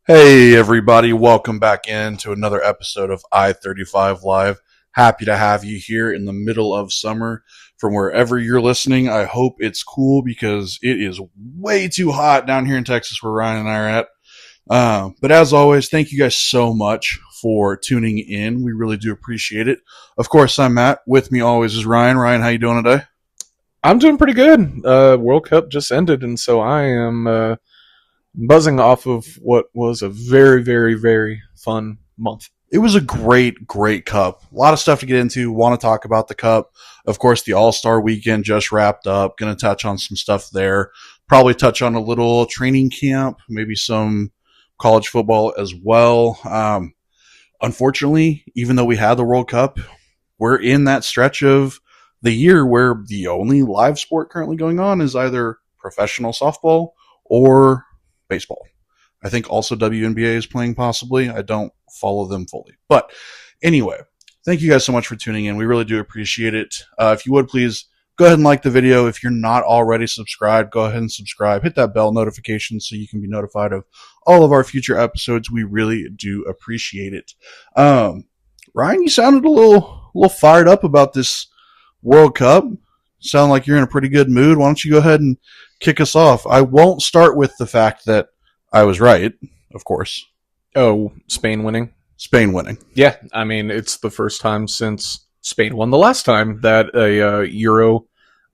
Hey everybody, welcome back into another episode of I35 Live. Happy to have you here in the middle of summer from wherever you're listening. I hope it's cool because it is way too hot down here in Texas where Ryan and I are at. But as always, thank you guys so much for tuning in. We really do appreciate it. Of course, I'm Matt. With me always is Ryan. Ryan, how you doing today? I'm doing pretty good. World Cup just ended, and so I am buzzing off of what was a very, very, very fun month. It was a great cup. A lot of stuff to get into. Want to talk about the cup. Of course, the All-Star weekend just wrapped up. Going to touch on some stuff there. Probably touch on a little training camp, maybe some college football as well. Unfortunately, even though we had the World Cup, we're in that stretch of the year where the only live sport currently going on is either professional softball or baseball. I think also WNBA is playing possibly. I don't follow them fully. But anyway, thank you guys so much for tuning in. We really do appreciate it. If you would please go ahead and like the video. If you're not already subscribed, go ahead and subscribe. Hit that bell notification so you can be notified of all of our future episodes. We really do appreciate it. Ryan, you sounded a little fired up about this World Cup. Sound like you're in a pretty good mood. Why don't you go ahead and kick us off? I won't start with the fact that I was right, of course. Oh, Spain winning? Spain winning. Yeah, I mean, it's the first time since Spain won the last time that a Euro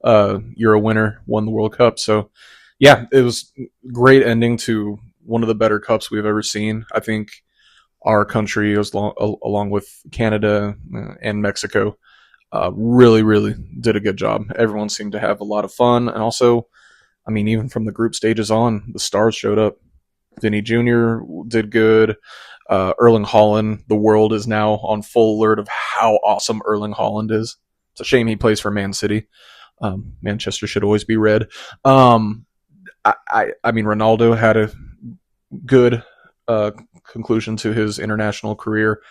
winner won the World Cup. So, yeah, it was a great ending to one of the better cups we've ever seen. I think our country, along with Canada and Mexico, really did a good job. Everyone seemed to have a lot of fun. And also, I mean, even from the group stages on, the stars showed up. Vinny Jr. did good. Erling Haaland, the world is now on full alert of how awesome Erling Haaland is. It's a shame he plays for Man City. Manchester should always be red. I mean, Ronaldo had a good conclusion to his international career.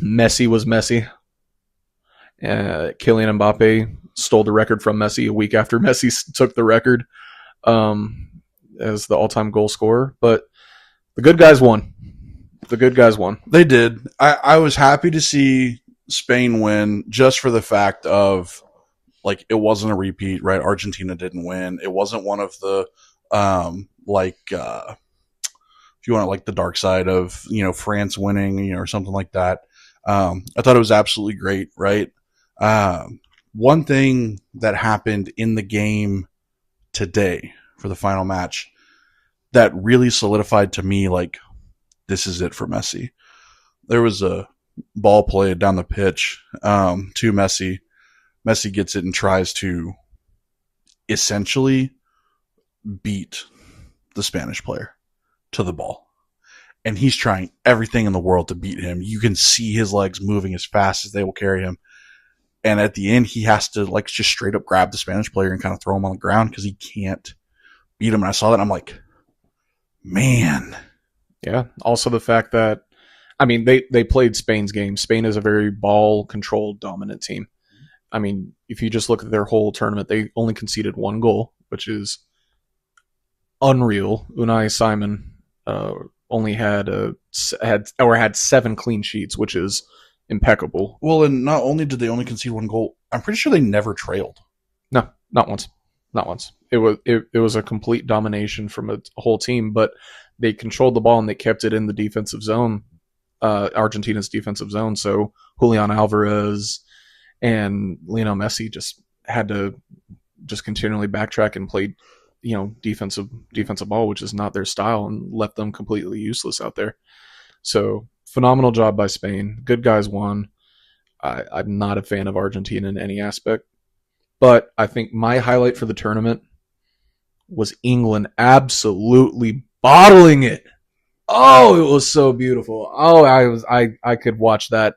Messi was Messi. Kylian Mbappe stole the record from Messi a week after Messi took the record as the all-time goal scorer. But the good guys won. The good guys won. They did. I was happy to see Spain win just for the fact of, like, it wasn't a repeat, right? Argentina didn't win. It wasn't one of the, if you want to, like, the dark side of, France winning, or something like that. I thought it was absolutely great, right? One thing that happened in the game today for the final match that really solidified to me, like, this is it for Messi. There was a ball played down the pitch to Messi. Messi gets it and tries to essentially beat the Spanish player to the ball. And he's trying everything in the world to beat him. You can see his legs moving as fast as they will carry him. And at the end, he has to, like, just straight up grab the Spanish player and kind of throw him on the ground because he can't beat him. And I saw that, and I'm like, man. Yeah. Also the fact that, I mean, they played Spain's game. Spain is a very ball-controlled, dominant team. I mean, if you just look at their whole tournament, they only conceded one goal, which is unreal. Unai Simon only had 7 clean sheets, which is impeccable. Well, and not only did they only concede one goal, I'm pretty sure they never trailed. No, not once. Not once. It was a complete domination from a whole team, but they controlled the ball and they kept it in the defensive zone, Argentina's defensive zone. So Julian Alvarez and Lionel Messi just had to just continually backtrack and play, defensive ball, which is not their style, and left them completely useless out there. So phenomenal job by Spain. Good guys won. I'm not a fan of Argentina in any aspect, but I think my highlight for the tournament was England absolutely bottling it. Oh, it was so beautiful. Oh, I could watch that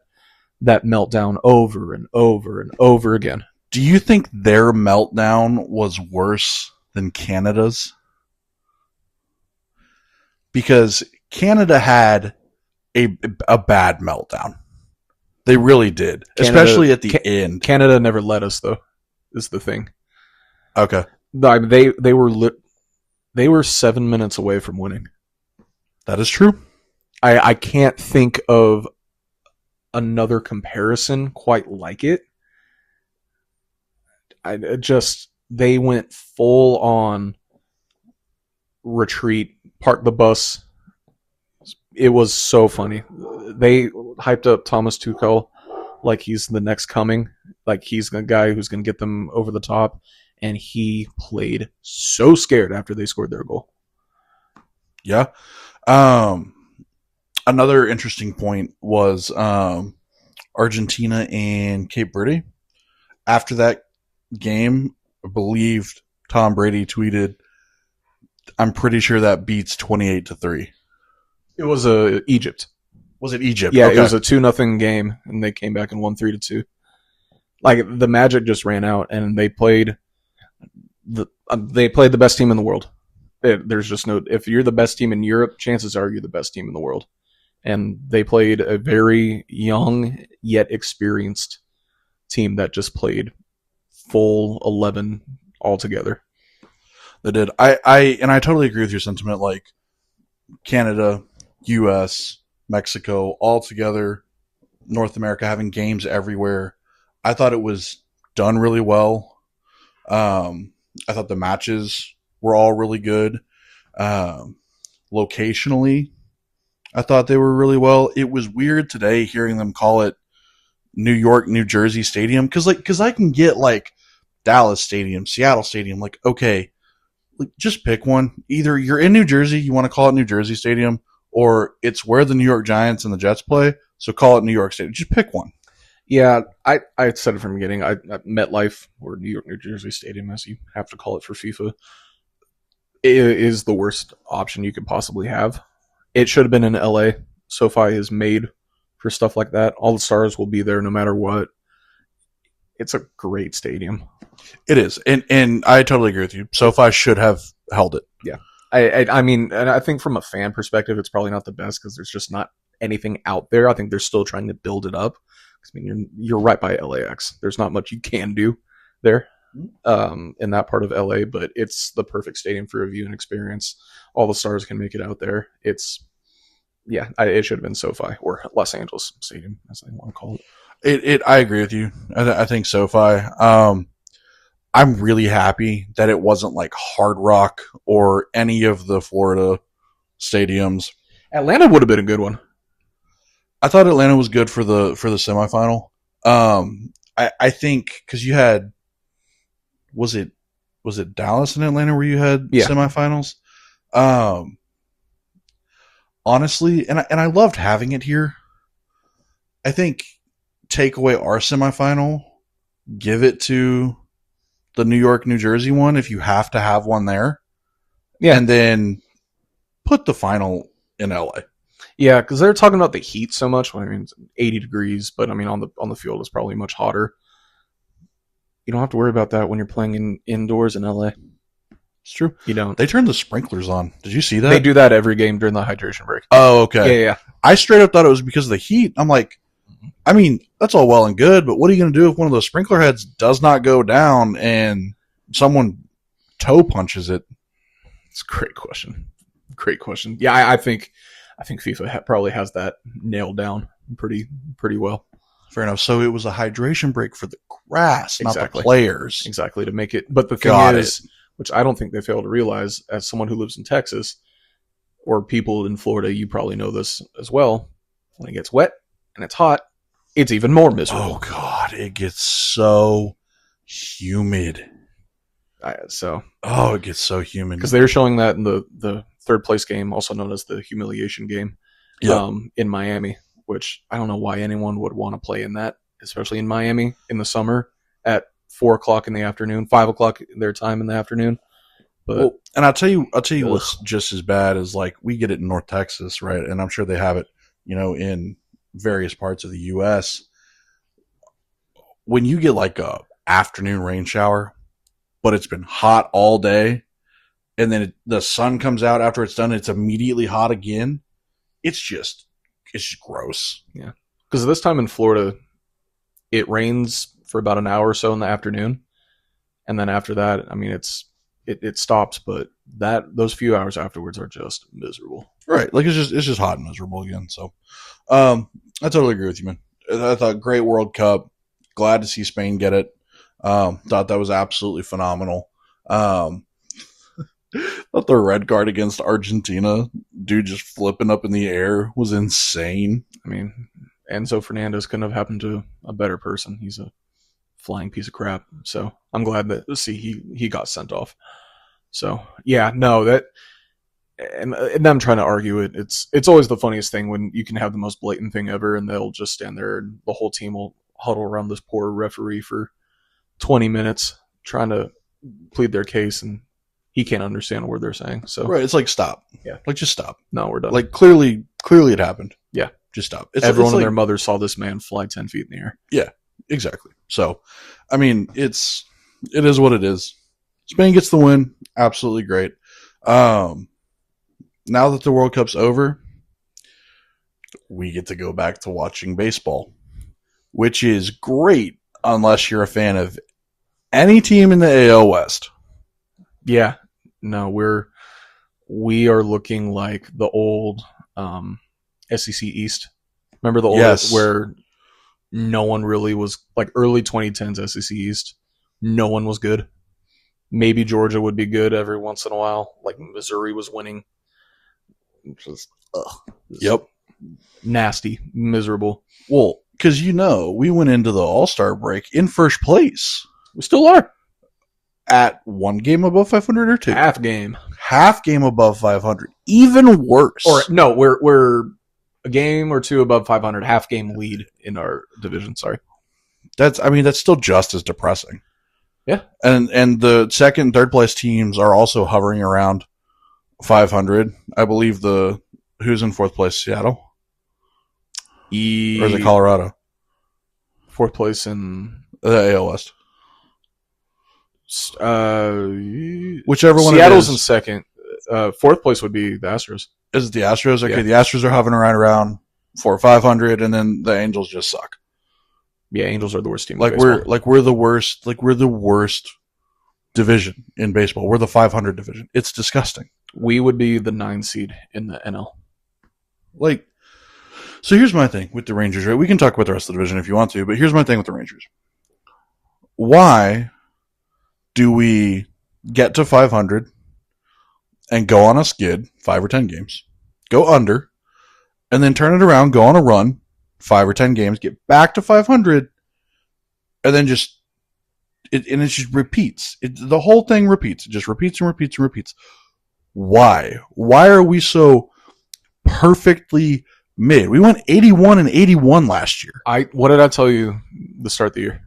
meltdown over and over and over again. Do you think their meltdown was worse than Canada's? Because Canada had a bad meltdown. They really did, especially at the end. Canada never let us, though, is the thing. Okay. They were 7 minutes away from winning. That is true. I can't think of another comparison quite like it. They went full on retreat, park the bus. It was so funny. They hyped up Thomas Tuchel like he's the next coming, like he's the guy who's going to get them over the top, and he played so scared after they scored their goal. Yeah. Um, Another interesting point was Argentina and Cape Verde. After that game, I believe Tom Brady tweeted, "I'm pretty sure that beats 28-3." It was Egypt. Was it Egypt? Yeah, Okay. it was a 2-0 game, and they came back and won 3-2. Like the magic just ran out, and they played the best team in the world. There's just no, if you're the best team in Europe, chances are you're the best team in the world. And they played a very young yet experienced team that just played full 11 altogether. They did. I totally agree with your sentiment. Like Canada, U.S., Mexico, all together, North America having games everywhere. I thought it was done really well. I thought the matches were all really good. Um, Locationally, I thought they were really well. It was weird today hearing them call it New York, New Jersey Stadium because I can get like Dallas Stadium, Seattle Stadium. Like, okay, like just pick one. Either you're in New Jersey, you want to call it New Jersey Stadium, or it's where the New York Giants and the Jets play. So call it New York Stadium. Just pick one. Yeah, I said it from the beginning. I MetLife, or New York, New Jersey Stadium, as you have to call it for FIFA, is the worst option you could possibly have. It should have been in LA. SoFi is made for stuff like that. All the stars will be there no matter what. It's a great stadium. It is, and I totally agree with you. SoFi should have held it. Yeah, I mean, and I think from a fan perspective, it's probably not the best because there's just not anything out there. I think they're still trying to build it up. I mean, you're right by LAX. There's not much you can do there in that part of LA, but it's the perfect stadium for a viewing experience. All the stars can make it out there. It should have been SoFi or Los Angeles Stadium, as they want to call it. I agree with you. I think SoFi. I'm really happy that it wasn't like Hard Rock or any of the Florida stadiums. Atlanta would have been a good one. I thought Atlanta was good for the semifinal. I think because you had was it Dallas and Atlanta where you had semifinals. Honestly, and I loved having it here. I think take away our semifinal, give it to the New York, New Jersey one if you have to have one there. Yeah. And then put the final in LA. Yeah, because they're talking about the heat so much. I mean, it's 80 degrees, but I mean, on the field it's probably much hotter. You don't have to worry about that when you're playing indoors in LA. It's true. You don't. They turned the sprinklers on. Did you see that? They do that every game during the hydration break. Oh, okay. Yeah. I straight up thought it was because of the heat. I'm like, I mean, that's all well and good, but what are you going to do if one of those sprinkler heads does not go down and someone toe punches it? It's a great question. Great question. Yeah, I think FIFA probably has that nailed down pretty well. Fair enough. So it was a hydration break for the grass, not the players. Exactly, to make it. But the thing is, which I don't think they fail to realize, as someone who lives in Texas, or people in Florida, you probably know this as well, when it gets wet and it's hot, it's even more miserable. Oh, God. It gets so humid. It gets so humid. Because they were showing that in the third place game, also known as the humiliation game, in Miami, which I don't know why anyone would want to play in that, especially in Miami in the summer at 4 o'clock in the afternoon, 5 o'clock their time in the afternoon. But and I'll tell you what's just as bad as, like, we get it in North Texas, right? And I'm sure they have it, in various parts of the U.S. When you get like a afternoon rain shower, but it's been hot all day, and then the sun comes out after it's done, it's immediately hot again. It's just gross. Yeah, because this time in Florida, it rains for about an hour or so in the afternoon, and then after that, I mean, it's it stops, but those few hours afterwards are just miserable. Right. Like it's just hot and miserable again. So, I totally agree with you, man. I thought great World Cup. Glad to see Spain get it. Thought that was absolutely phenomenal. Thought the red card against Argentina, dude, just flipping up in the air was insane. I mean, Enzo Fernandez couldn't have happened to a better person. He's a flying piece of crap. So I'm glad that he got sent off. So yeah, no, that and I'm trying to argue it. It's always the funniest thing when you can have the most blatant thing ever, and they'll just stand there and the whole team will huddle around this poor referee for 20 minutes trying to plead their case, and he can't understand a word they're saying. So right, it's like stop. Yeah, like just stop. No, we're done. Like clearly it happened. Yeah, just stop. Everyone and their mother saw this man fly 10 feet in the air. Yeah, exactly. So, I mean, it is what it is. Spain gets the win. Absolutely great. Now that the World Cup's over, we get to go back to watching baseball, which is great unless you're a fan of any team in the AL West. Yeah, no, we are looking like the old SEC East. Remember the old where no one really was, like early 2010s SEC East. No one was good. Maybe Georgia would be good every once in a while. Like Missouri was winning. Just, yep. Nasty, miserable. Well, because we went into the All-Star break in first place. We still are. At one game above 500 or two? Half game above 500. Even worse. Or no, we're a game or two above 500. Half game lead in our division. Sorry. That's still just as depressing. Yeah. And the second and third place teams are also hovering around 500. I believe who's in fourth place? Seattle? Or is it Colorado? Fourth place in the AL West. Whichever one. Seattle's in second. Fourth place would be the Astros. Is it the Astros? Okay, yeah. The Astros are hovering around 400 or 500, and then the Angels just suck. Yeah, Angels are the worst team. We're the worst. Like we're the worst division in baseball. We're the 500 division. It's disgusting. We would be the 9 seed in the NL. So here's my thing with the Rangers. Right, we can talk about the rest of the division if you want to, but here's my thing with the Rangers. Why do we get to 500 and go on a skid, 5 or 10 games, go under, and then turn it around, go on a run, 5 or 10 games, get back to 500, and then it just repeats. The whole thing repeats. It just repeats and repeats and repeats. Why? Why are we so perfectly mid? We went 81 and 81 last year. What did I tell you the start of the year?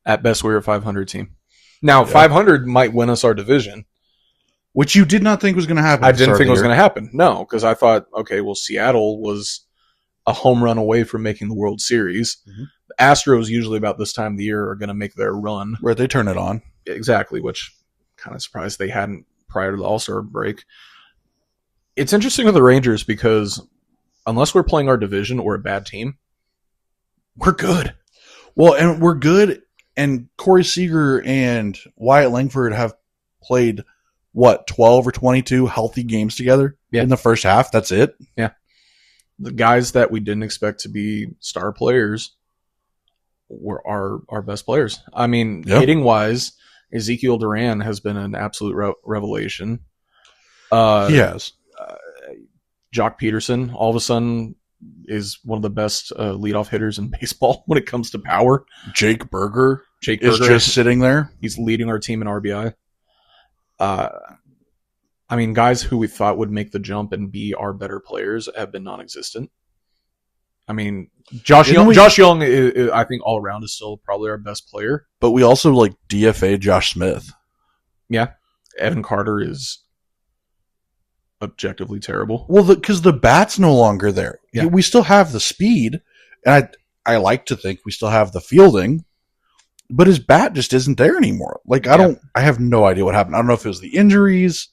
At best, we were a 500 team. Now, 500 might win us our division. Which you did not think was going to happen. I didn't think it was going to happen. No, because I thought, okay, well, Seattle was a home run away from making the World Series. Mm-hmm. The Astros, usually about this time of the year, are going to make their run. Where they turn it on. Exactly, which kind of surprised they hadn't prior to the All-Star break. It's interesting with the Rangers because unless we're playing our division or a bad team, we're good. Well, and we're good, and Corey Seager and Wyatt Langford have played, 12 or 22 healthy games together in the first half? That's it? Yeah. The guys that we didn't expect to be star players were our best players. I mean, hitting-wise, Ezekiel Duran has been an absolute revelation. He has. Jock Peterson, all of a sudden, is one of the best leadoff hitters in baseball when it comes to power. Jake Berger is just sitting there. He's leading our team in RBI. I mean, guys who we thought would make the jump and be our better players have been non-existent. I mean, Josh Young, I think all around is still probably our best player. But we also DFA Josh Smith. Yeah. Evan Carter is objectively terrible. Well, because the bat's no longer there. Yeah. We still have the speed, and I like to think we still have the fielding, but his bat just isn't there anymore. I have no idea what happened. I don't know if it was the injuries.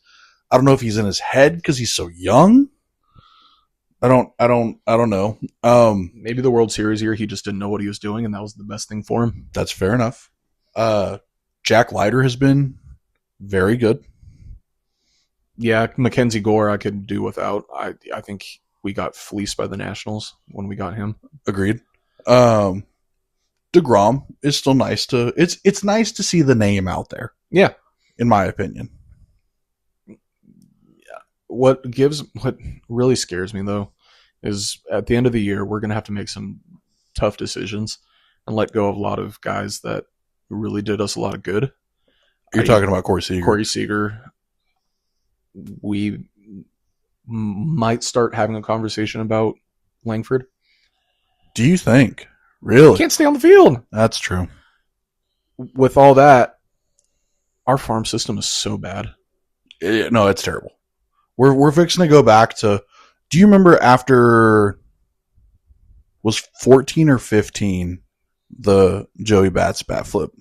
I don't know if he's in his head because he's so young. I don't know. Maybe the World Series year, he just didn't know what he was doing, and that was the best thing for him. That's fair enough. Jack Leiter has been very good. Yeah, Mackenzie Gore I could do without. I think we got fleeced by the Nationals when we got him. Agreed. DeGrom is still nice to. It's nice to see the name out there. Yeah. In my opinion. What really scares me though is at the end of the year we're going to have to make some tough decisions and let go of a lot of guys that really did us a lot of good. You're talking about Corey Seager. Corey Seager. We might start having a conversation about Langford. Do you think? Really? Can't stay on the field. That's true. With all that, our farm system is so bad. No, it's terrible. We're fixing to go back to. Do you remember after was 14 or 15 the Joey Bats bat flip?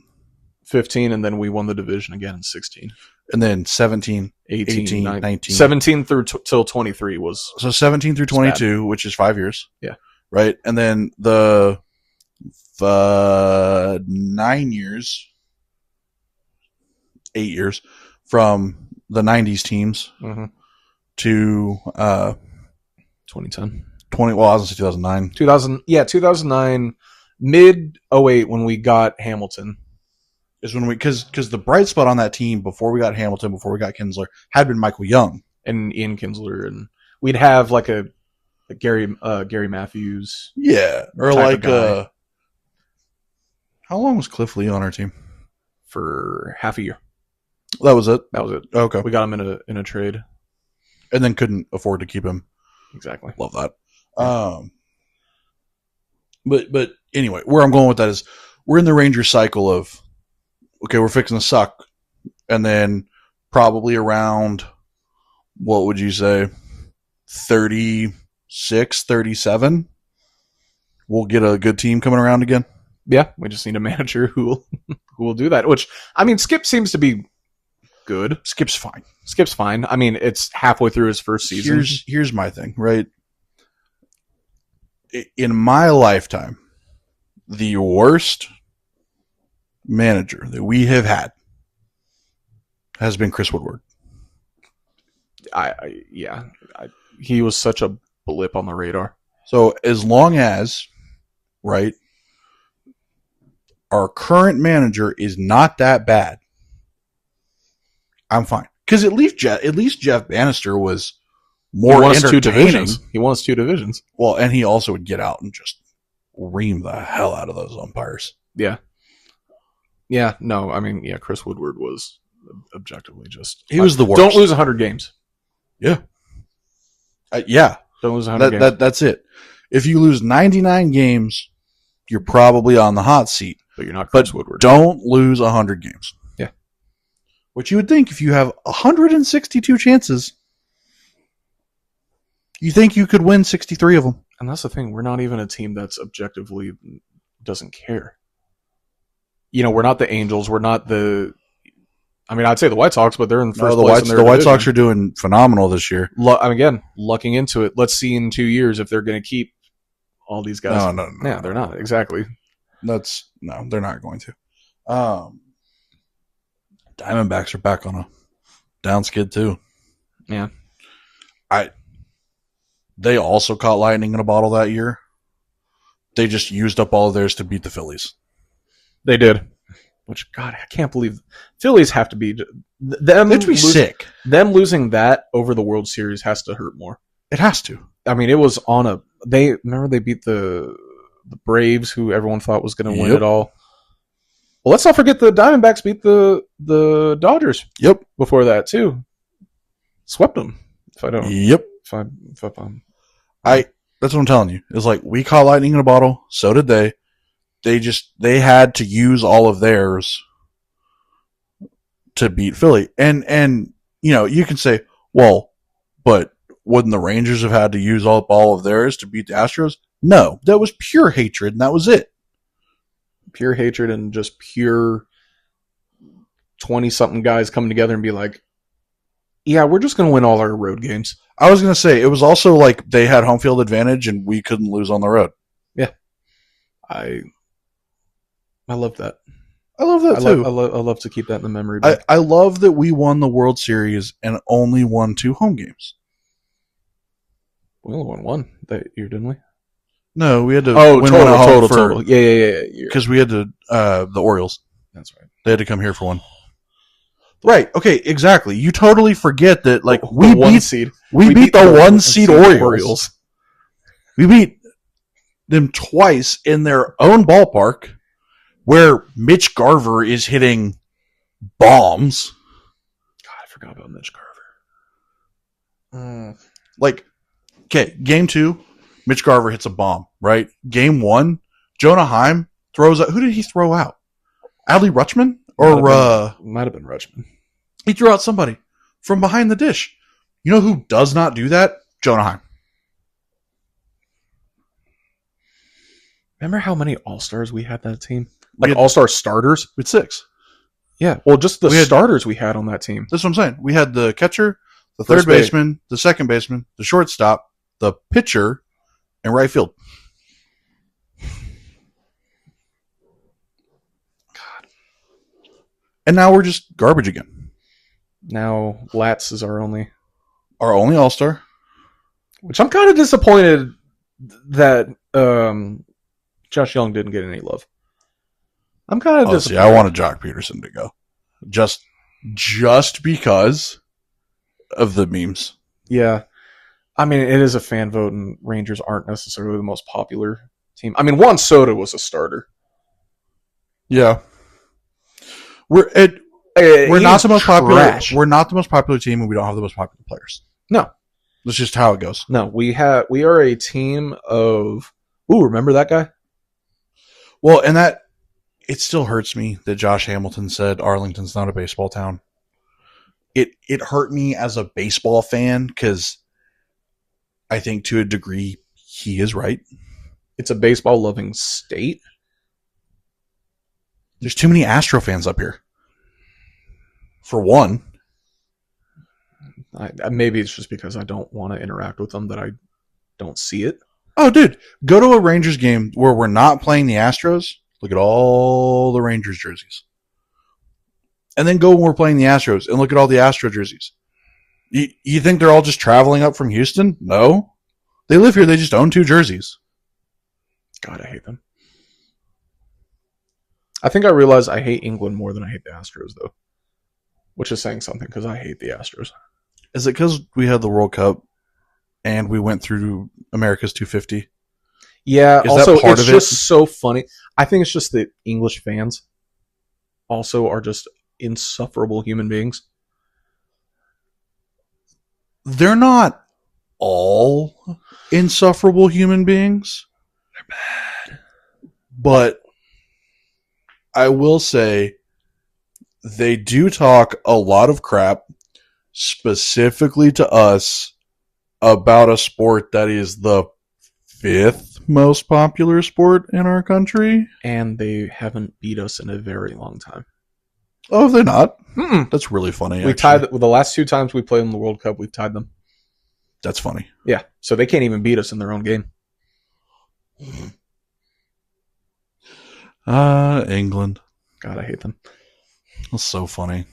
15, and then we won the division again in 16. And then 17, 18 19. 17 through till 23 was. So 17 through 22, which is 5 years. Yeah. Right? And then the 9 years, 8 years from the 90s teams to 2010. 20, well, I was going to say 2009. 2009, mid 08 when we got Hamilton. Is when because the bright spot on that team before we got Hamilton, before we got Kinsler, had been Michael Young and Ian Kinsler, and we'd have like a Gary Matthews, or like how long was Cliff Lee on our team? For half a year. That was it. Okay, we got him in a trade, and then couldn't afford to keep him. Exactly, love that. But anyway, where I'm going with that is we're in the Rangers cycle of. Okay, we're fixing to suck. And then probably around, what would you say, 36, 37, we'll get a good team coming around again. Yeah, we just need a manager who will do that. Which, I mean, Skip seems to be good. Skip's fine. I mean, it's halfway through his first season. Here's my thing, right? In my lifetime, the worst manager that we have had has been Chris Woodward. He was such a blip on the radar. So as long as, right, our current manager is not that bad, I'm fine. Because at least Jeff Bannister was more entertaining. He won us 2 divisions. Well, and he also would get out and just ream the hell out of those umpires. Yeah. Yeah, no, I mean, Chris Woodward was objectively just... He was the worst. Don't lose 100 games. Yeah. Don't lose 100 games. That's it. If you lose 99 games, you're probably on the hot seat. But you're not Chris Woodward. Don't lose 100 games. Yeah. Which you would think if you have 162 chances, you think you could win 63 of them. And that's the thing. We're not even a team that's objectively doesn't care. We're not the Angels. We're not the... I mean, I'd say the White Sox, but they're in first place in their division. White Sox are doing phenomenal this year. Again, lucking into it. Let's see in 2 years if they're going to keep all these guys. No. Yeah, they're not. Exactly. They're not going to. Diamondbacks are back on a down skid too. Yeah. They also caught lightning in a bottle that year. They just used up all of theirs to beat the Phillies. They did. Which, God, I can't believe Phillies have to be them. They'd be sick. Them losing that over the World Series has to hurt more. It has to. I mean, it was on a. They beat the Braves, who everyone thought was going to win it all. Well, let's not forget the Diamondbacks beat the Dodgers. Yep. Before that too, swept them. If I don't. Yep. That's what I'm telling you. It's like we caught lightning in a bottle. So did they. They had to use all of theirs to beat Philly. And you can say, well, but wouldn't the Rangers have had to use all of theirs to beat the Astros? No, that was pure hatred, and that was it. Pure hatred and just pure 20-something guys coming together and be like, yeah, we're just going to win all our road games. I was going to say, it was also like they had home field advantage and we couldn't lose on the road. Yeah. I love that. I love that too. I love to keep that in the memory I, bank. I love that we won the World Series and only won 2 home games. We only won one that year, didn't we? No, we had to Oh, win one at home total. Yeah. because we had to the Orioles. That's right. They had to come here for one. Right. Okay. Exactly. You totally forget that. Like We beat the 1 seed Orioles. We beat them twice in their own ballpark, where Mitch Garver is hitting bombs. God, I forgot about Mitch Garver. Like, okay, game 2, Mitch Garver hits a bomb. Right. Game 1, Jonah Heim throws out. Who did he throw out? Adley Rutschman? Or might have been Rutschman. He threw out somebody from behind the dish. You know who does not do that? Jonah Heim. Remember how many All-Stars we had that team? Like All-Star starters? We had 6. Yeah. Well, just the starters we had on that team. That's what I'm saying. We had the catcher, the third baseman, the second baseman, the shortstop, the pitcher, and right field. And now we're just garbage again. Now Latz is our only All-Star. Which I'm kind of disappointed that Josh Young didn't get any love. I'm kind of disappointed. I wanted Jock Peterson to go. Just because of the memes. Yeah. I mean, it is a fan vote, and Rangers aren't necessarily the most popular team. I mean, Juan Soto was a starter. Yeah. We're not the most popular. We're not the most popular team, and we don't have the most popular players. No, that's just how it goes. No, we are a team of. Ooh, remember that guy? Well, and that it still hurts me that Josh Hamilton said Arlington's not a baseball town. It hurt me as a baseball fan because I think to a degree he is right. It's a baseball loving state. There's too many Astro fans up here. For one. Maybe it's just because I don't want to interact with them that I don't see it. Oh, dude. Go to a Rangers game where we're not playing the Astros. Look at all the Rangers jerseys. And then go when we're playing the Astros and look at all the Astro jerseys. You think they're all just traveling up from Houston? No. They live here. They just own 2 jerseys. God, I hate them. I think I realize I hate England more than I hate the Astros, though. Which is saying something, because I hate the Astros. Is it because we had the World Cup and we went through America's 250? Yeah, also, it's just so funny. I think it's just that English fans also are just insufferable human beings. They're not all insufferable human beings. They're bad. But I will say they do talk a lot of crap specifically to us about a sport that is the 5th most popular sport in our country. And they haven't beat us in a very long time. Oh, they're not? That's really funny. We tied the last 2 times we played in the World Cup, we've tied them. That's funny. Yeah, so they can't even beat us in their own game. England. God, I hate them. That's so funny.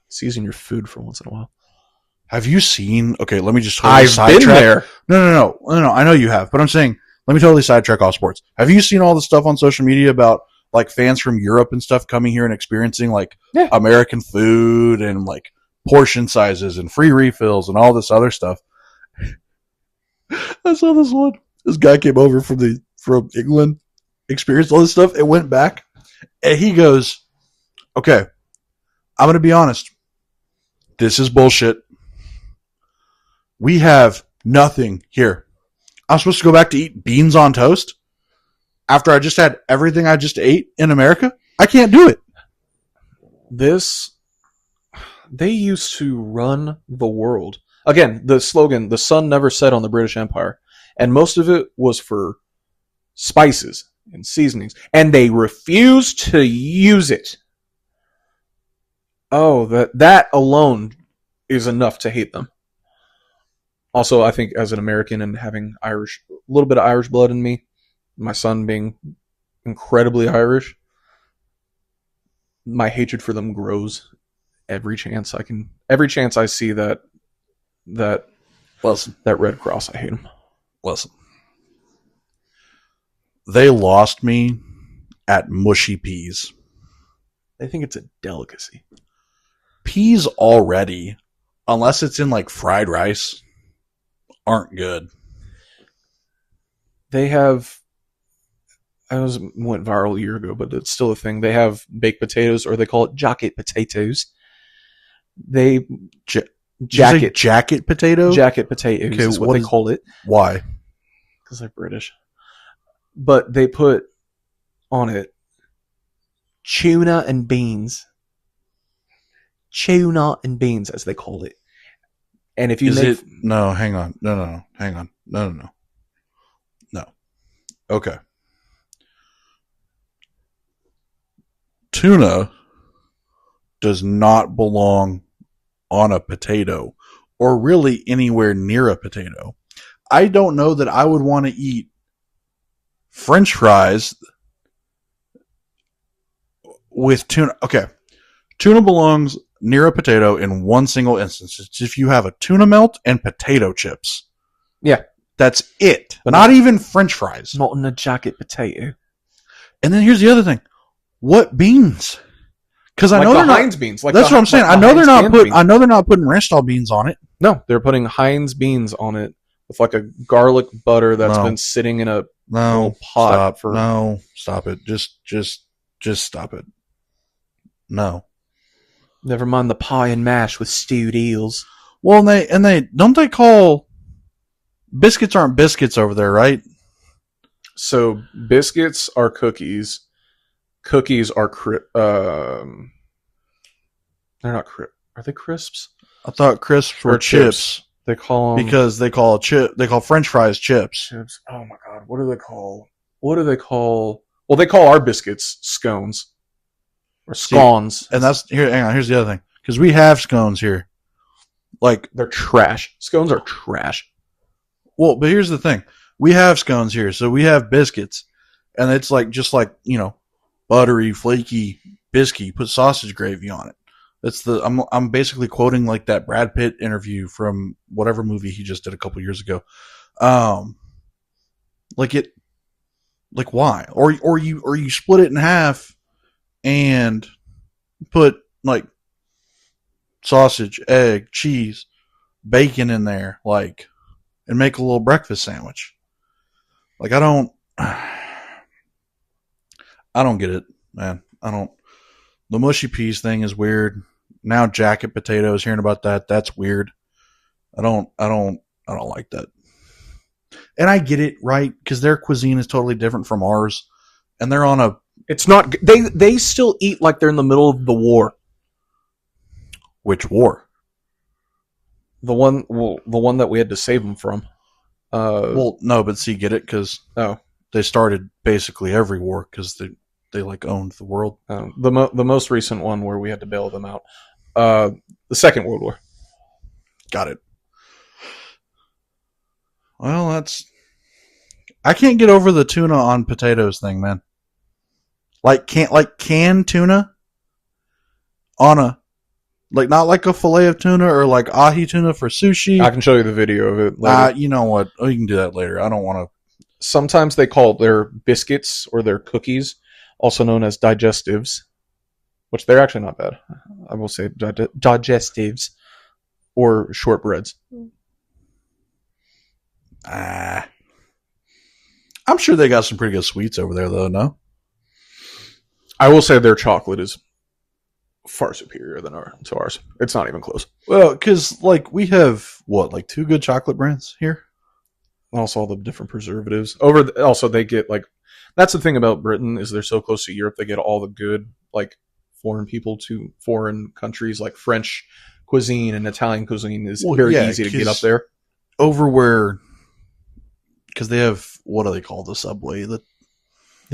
Season your food for once in a while. Have you seen? Okay, let me just. I've been there. No. I know you have, but I'm saying, let me totally sidetrack off sports. Have you seen all the stuff on social media about like fans from Europe and stuff coming here and experiencing like American food and like portion sizes and free refills and all this other stuff? I saw this one. This guy came over from England, experienced all this stuff, and went back, and he goes, "Okay, I'm going to be honest. This is bullshit. We have nothing here. I'm supposed to go back to eat beans on toast after I just had everything I just ate in America? I can't do it." They used to run the world. Again, the slogan, the sun never set on the British Empire. And most of it was for spices and seasonings. And they refused to use it. Oh, that alone is enough to hate them. Also, I think as an American and having a little bit of Irish blood in me, my son being incredibly Irish, my hatred for them grows every chance I can. Every chance I see that Listen, that Red Cross, I hate them. listen. They lost me at mushy peas. They think it's a delicacy. Peas already, unless it's in like fried rice, aren't good. They have. Went viral a year ago, but it's still a thing. They have baked potatoes, or they call it jacket potatoes. They Jacket potatoes. jacket potatoes Okay, is what they call it Why? because they're British. But they put on it tuna and beans. Tuna and beans, as they call it. And if you no, hang on. No, hang on. No. Okay. Tuna does not belong on a potato or really anywhere near a potato. I don't know that I would want to eat French fries with tuna. Okay. Tuna belongs near a potato in one single instance. It's if you have a tuna melt and potato chips. Yeah. That's it. But not even French fries. Not in a jacket potato. And then here's the other thing. What beans? Because I know they're Heinz not beans. that's what I'm saying. I know they're not putting Restall beans on it. No, they're putting Heinz beans on it with like a garlic butter that's been sitting in a pot for. No, stop it. Just stop it. No. Never mind the pie and mash with stewed eels. Well, and they don't they call biscuits aren't biscuits over there, right? So biscuits are cookies. Cookies are they're not crisp. Are they crisps? I thought crisps were chips. They call them because they call French fries chips. Chips. Oh my god, what do they call? Well, they call our biscuits scones or scones. See, and that's here. Hang on. Here's the other thing, because we have scones here. Like they're trash. Scones are trash. Well, but here's the thing: we have scones here, so we have biscuits, and it's like just like buttery, flaky biscuit. Put sausage gravy on it. That's I'm basically quoting like that Brad Pitt interview from whatever movie he just did a couple years ago. Like why? Or you split it in half and put like sausage, egg, cheese, bacon in there, like, and make a little breakfast sandwich. Like I don't get it, man. The mushy peas thing is weird. Now jacket potatoes, hearing about that's weird. I don't like that. And I get it, right? Because their cuisine is totally different from ours. And they're on a... It's not... They still eat like they're in the middle of the war. Which war? The one that we had to save them from. No, but see, get it? Because they started basically every war because they like owned the world. The most recent one where we had to bail them out. The Second World War. Got it. Well, I can't get over the tuna on potatoes thing, man. Canned tuna on a not like a fillet of tuna or like ahi tuna for sushi. I can show you the video of it later. You know what? Oh, you can do that later. I don't want to. Sometimes they call their biscuits or their cookies, also known as digestives, which they're actually not bad. I will say digestives or shortbreads. I'm sure they got some pretty good sweets over there, though, no? I will say their chocolate is far superior than to ours. It's not even close. Well, because, we have, two good chocolate brands here? Also, all the different preservatives. Also, they get, that's the thing about Britain, is they're so close to Europe, they get all the good, foreign people to foreign countries, like French cuisine and Italian cuisine is very easy to get up there. Over where... Because they have, what do they call the subway? The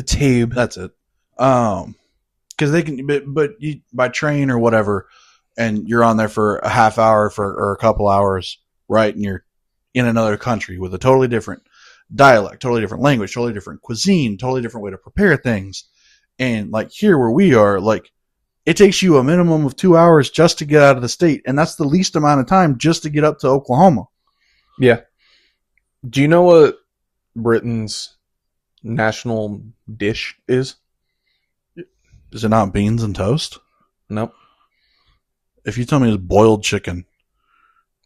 tube. That's it. Because they can, but you, by train or whatever, and you're on there for a half hour or a couple hours, right? And you're in another country with a totally different dialect, totally different language, totally different cuisine, totally different way to prepare things. And here where we are, it takes you a minimum of 2 hours just to get out of the state, and that's the least amount of time just to get up to Oklahoma. Yeah. Do you know what Britain's national dish is? Is it not beans and toast? Nope. If you tell me it's boiled chicken,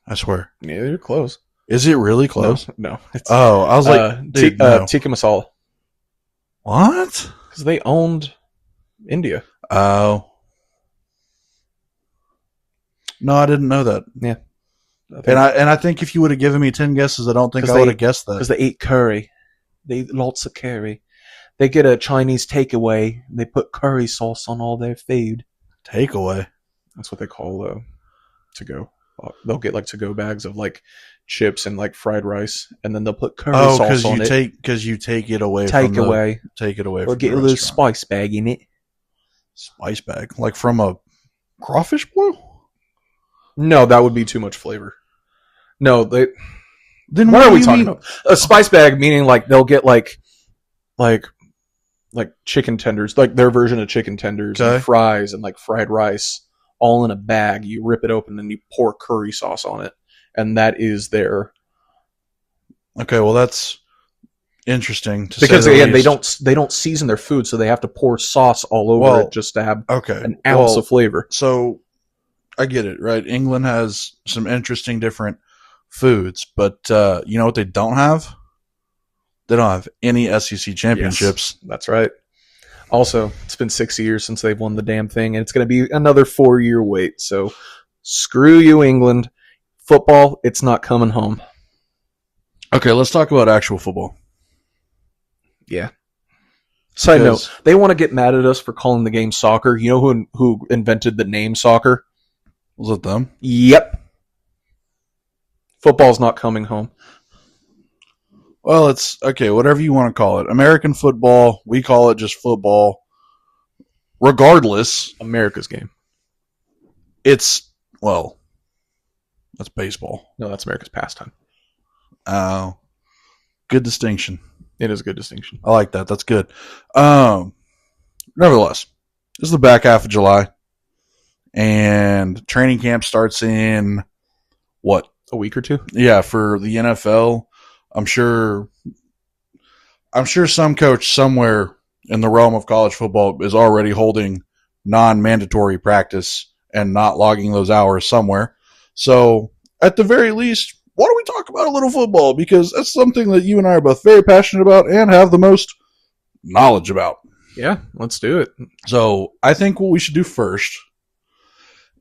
I swear. Yeah, you're close. Is it really close? No. It's Oh, I was like, dude, no. tikka masala. What? Because they owned India. Oh. No, I didn't know that. Yeah. And I think if you would have given me 10 guesses, I don't think I would have guessed that. Because they eat curry. They eat lots of curry. They get a Chinese takeaway. They put curry sauce on all their food. Takeaway? That's what they call to go. They'll get like to go bags of like chips and like fried rice, and then they'll put curry sauce on it. Because you take it away. Take it away. Or get a little spice bag in it. Spice bag, like from a crawfish boil? No, that would be too much flavor. No, they. Then what are we talking about? A spice bag meaning like they'll get like chicken tenders, like their version of chicken tenders, and fries and like fried rice, all in a bag. You rip it open and you pour curry sauce on it, and that is their. Okay, well that's interesting. Because again, they don't season their food, so they have to pour sauce all over it just to have an ounce of flavor. So I get it, right? England has some interesting different foods, but you know what they don't have? They don't have any SEC championships. Yes, that's right. Also, it's been 6 years since they've won the damn thing, and it's going to be another 4-year wait. So, screw you, England. Football, it's not coming home. Okay, let's talk about actual football. Yeah. Side note, they want to get mad at us for calling the game soccer. You know who invented the name soccer? Was it them? Yep. Football's not coming home. Well, it's okay, whatever you want to call it. American football, we call it just football. Regardless. America's game. It's, well, that's baseball. No, that's America's pastime. Oh. Good distinction. It is a good distinction. I like that. That's good. Nevertheless, this is the back half of July. And training camp starts in, what? A week or two? Yeah, for the NFL. I'm sure some coach somewhere in the realm of college football is already holding non-mandatory practice and not logging those hours somewhere. So, at the very least, why don't we talk about a little football? Because that's something that you and I are both very passionate about and have the most knowledge about. Yeah, let's do it. So, I think what we should do first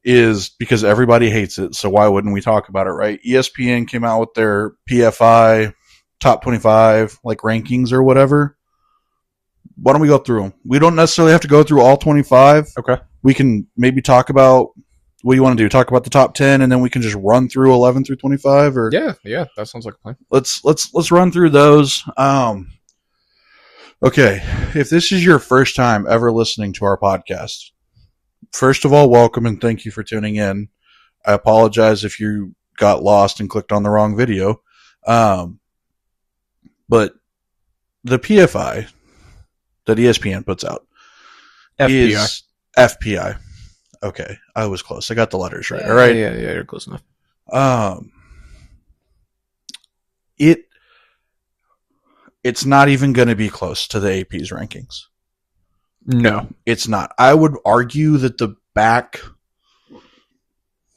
is, because everybody hates it, so why wouldn't we talk about it, right? ESPN came out with their PFI top 25 like rankings or whatever. Why don't we go through them? We don't necessarily have to go through all 25. Okay. We can maybe talk about, what do you want to do? Talk about the top 10 and then we can just run through 11 through 25, or Yeah, that sounds like a plan. Let's run through those. Okay, if this is your first time ever listening to our podcast, first of all, welcome and thank you for tuning in. I apologize if you got lost and clicked on the wrong video. But the PFI that ESPN puts out is FPI. Okay, I was close. I got the letters right. All right. Yeah, you're close enough. It's not even going to be close to the AP's rankings. No, it's not. I would argue that the back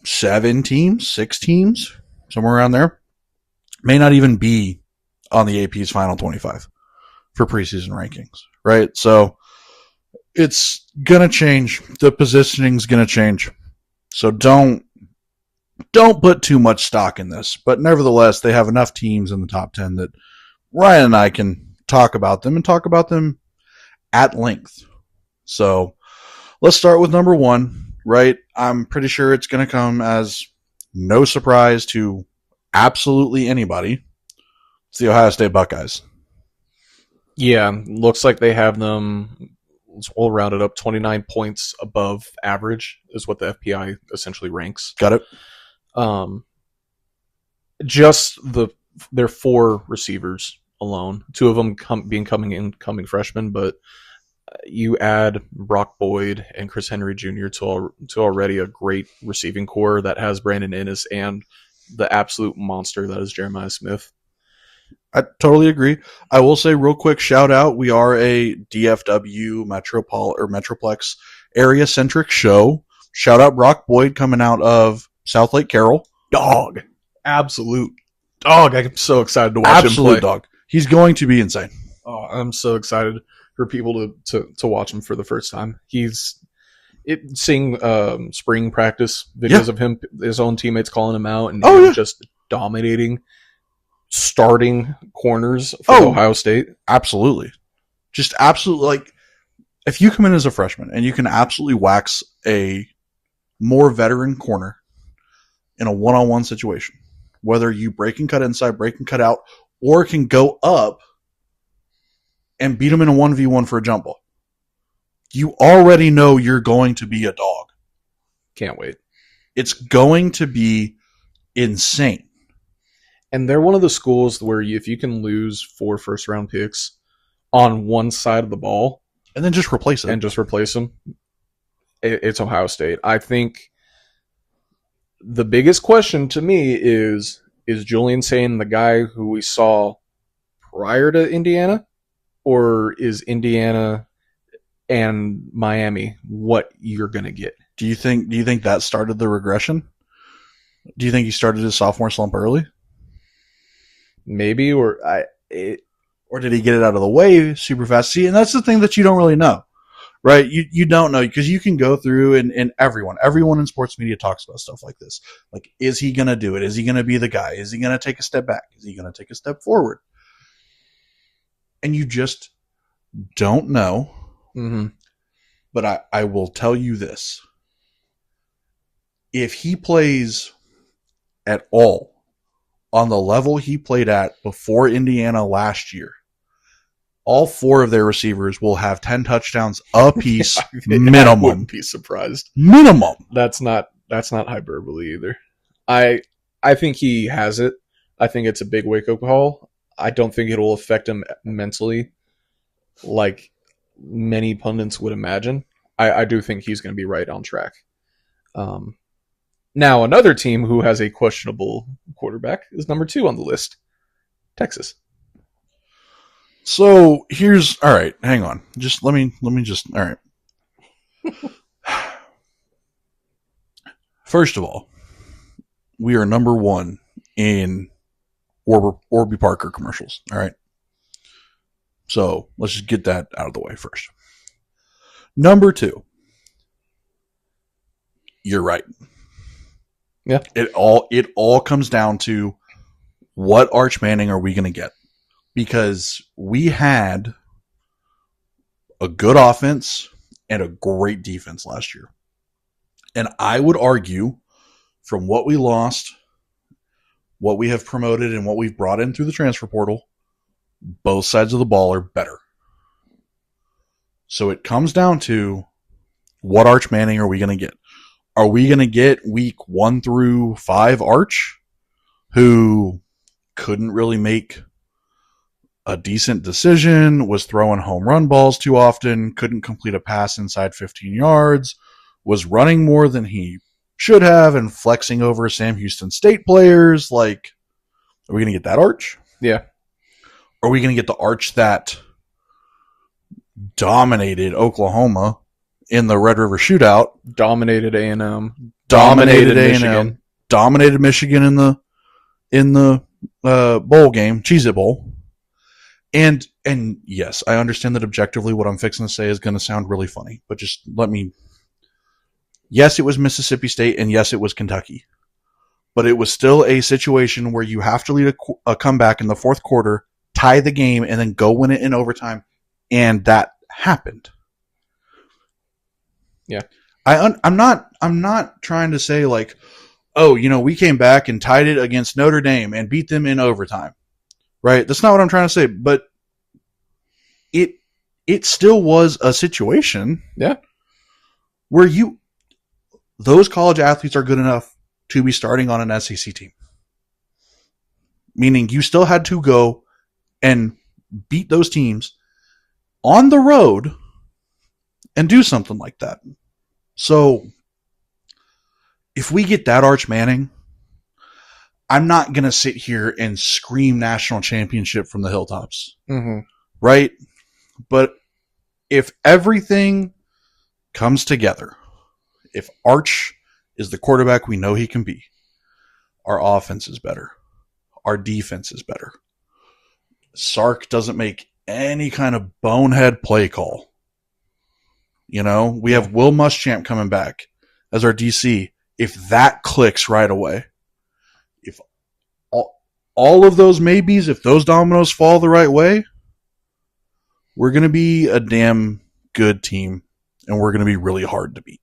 6 teams, somewhere around there, may not even be on the AP's final 25 for preseason rankings, right? So it's going to change. The positioning's going to change. So don't put too much stock in this. But nevertheless, they have enough teams in the top 10 that Ryan and I can talk about them and talk about them at length. So let's start with number 1, right? I'm pretty sure it's going to come as no surprise to absolutely anybody. It's the Ohio State Buckeyes. Yeah, looks like they have them, we'll round it up, 29 points above average is what the FPI essentially ranks. Got it. Just their 4 receivers alone, 2 of them coming freshmen, but You add Brock Boyd and Chris Henry Jr. to already a great receiving core that has Brandon Innes and the absolute monster that is Jeremiah Smith. I totally agree. I will say real quick shout out. We are a DFW Metroplex area centric show. Shout out Brock Boyd coming out of South Lake Carroll. Dog. Absolute dog. I'm so excited to watch him play. Absolute dog. He's going to be insane. Oh, I'm so excited for people to watch him for the first time. Seeing spring practice videos of him, his own teammates calling him out, and just dominating starting corners for Ohio State. Absolutely. Just absolutely, like, if you come in as a freshman and you can absolutely wax a more veteran corner in a one-on-one situation, whether you break and cut inside, break and cut out, or can go up and beat him in a 1v1 for a jump ball, you already know you're going to be a dog. Can't wait. It's going to be insane. And they're one of the schools where if you can lose 4 first-round picks on one side of the ball and then just replace it. And just replace them, it's Ohio State. I think the biggest question to me is Julian Sain the guy who we saw prior to Indiana, or is Indiana and Miami what you're going to get? Do you think that started the regression? Do you think he started his sophomore slump early? Maybe, or did he get it out of the way super fast? See, and that's the thing that you don't really know, right? You don't know, because you can go through and everyone in sports media talks about stuff like this. Like, is he going to do it? Is he going to be the guy? Is he going to take a step back? Is he going to take a step forward? And you just don't know. Mm-hmm. But I will tell you this. If he plays at all on the level he played at before Indiana last year, all 4 of their receivers will have 10 touchdowns apiece. Minimum. I wouldn't be surprised. Minimum. That's not hyperbole either. I think he has it. I think it's a big wake-up call. I don't think it will affect him mentally like many pundits would imagine. I do think he's going to be right on track. Now, another team who has a questionable quarterback is number 2 on the list, Texas. So all right, hang on. Just let me all right. First of all, we are number 1 in Warby Parker commercials. All right. So let's just get that out of the way first. Number 2, you're right. Yeah. It all comes down to what Arch Manning are we going to get? Because we had a good offense and a great defense last year. And I would argue, from what we lost, what we have promoted, and what we've brought in through the transfer portal, both sides of the ball are better. So it comes down to, what Arch Manning are we going to get? Are we going to get week 1 through 5 Arch, who couldn't really make a decent decision, was throwing home run balls too often, couldn't complete a pass inside 15 yards, was running more than he should have, and flexing over Sam Houston State players? Like, are we going to get that Arch? Yeah. Are we going to get the Arch that dominated Oklahoma in the Red River Shootout, dominated A&M, dominated A&M, dominated Michigan in the bowl game, Cheez-It Bowl? And yes, I understand that objectively what I'm fixing to say is going to sound really funny, but just let me. Yes, it was Mississippi State, and yes, it was Kentucky, but it was still a situation where you have to lead a comeback in the 4th quarter, tie the game, and then go win it in overtime, and that happened. Yeah, I'm not trying to say like, oh, we came back and tied it against Notre Dame and beat them in overtime, right? That's not what I'm trying to say, but it still was a situation, yeah, where those college athletes are good enough to be starting on an SEC team, meaning you still had to go and beat those teams on the road and do something like that. So if we get that Arch Manning, I'm not going to sit here and scream national championship from the hilltops, right? But if everything comes together, if Arch is the quarterback we know he can be, our offense is better, our defense is better, Sark doesn't make any kind of bonehead play call. You know, we have Will Muschamp coming back as our DC. If that clicks right away, if all of those maybes, if those dominoes fall the right way, we're going to be a damn good team, and we're going to be really hard to beat.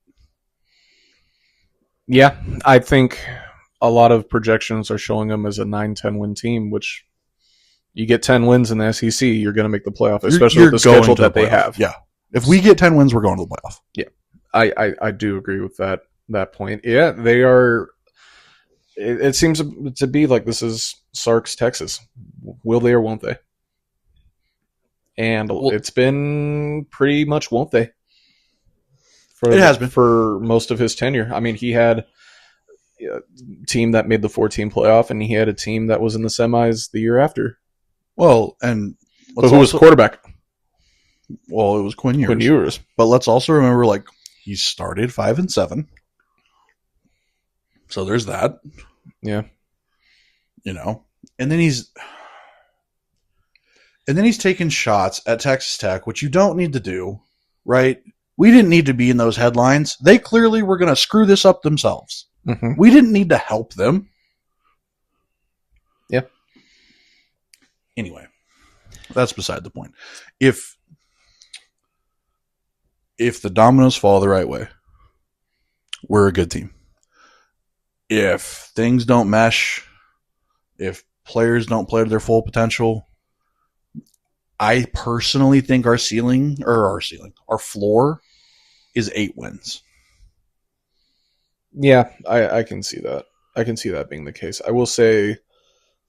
Yeah, I think a lot of projections are showing them as a 9-10 win team, which you get 10 wins in the SEC, you're going to make the playoff, especially with the schedule that they have. Yeah. If we get 10 wins, we're going to the playoff. Yeah. I do agree with that point. Yeah, they are. It seems to be like this is Sark's Texas. Will they or won't they? And it's been pretty much won't they? It has been. For most of his tenure. I mean, he had a team that made the 4-team playoff, and he had a team that was in the semis the year after. Well, and but who was quarterback? Well, it was Quinn Ewers. Quinn Ewers. But let's also remember, like, he started 5-7. So there's that. Yeah. You know, and then he's taking shots at Texas Tech, which you don't need to do, right? We didn't need to be in those headlines. They clearly were going to screw this up themselves. Mm-hmm. We didn't need to help them. Yeah. Anyway, that's beside the point. If the dominoes fall the right way, we're a good team. If things don't mesh, if players don't play to their full potential, I personally think our floor is 8 wins. Yeah, I can see that. I can see that being the case. I will say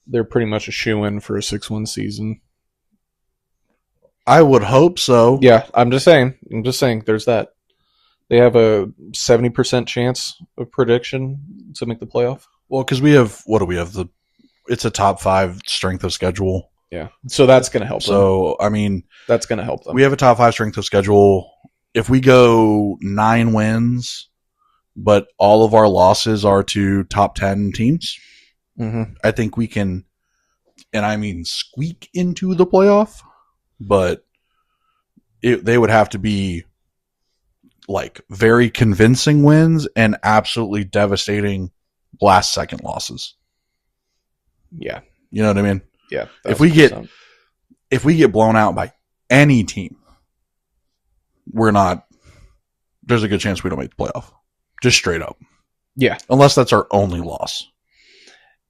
they're pretty much a shoo-in for a 6-win season. I would hope so. Yeah, I'm just saying. There's that. They have a 70% chance of prediction to make the playoff. Well, because we have, what do we have? It's a top 5 strength of schedule. Yeah, so that's going to help them. So, I mean, that's going to help them. We have a top 5 strength of schedule. If we go 9 wins, but all of our losses are to top 10 teams, I think we can, and I mean squeak into the playoff, but they would have to be like very convincing wins and absolutely devastating last second losses. Yeah. You know what I mean? Yeah. If we get blown out by any team, there's a good chance we don't make the playoff. Just straight up. Yeah. Unless that's our only loss.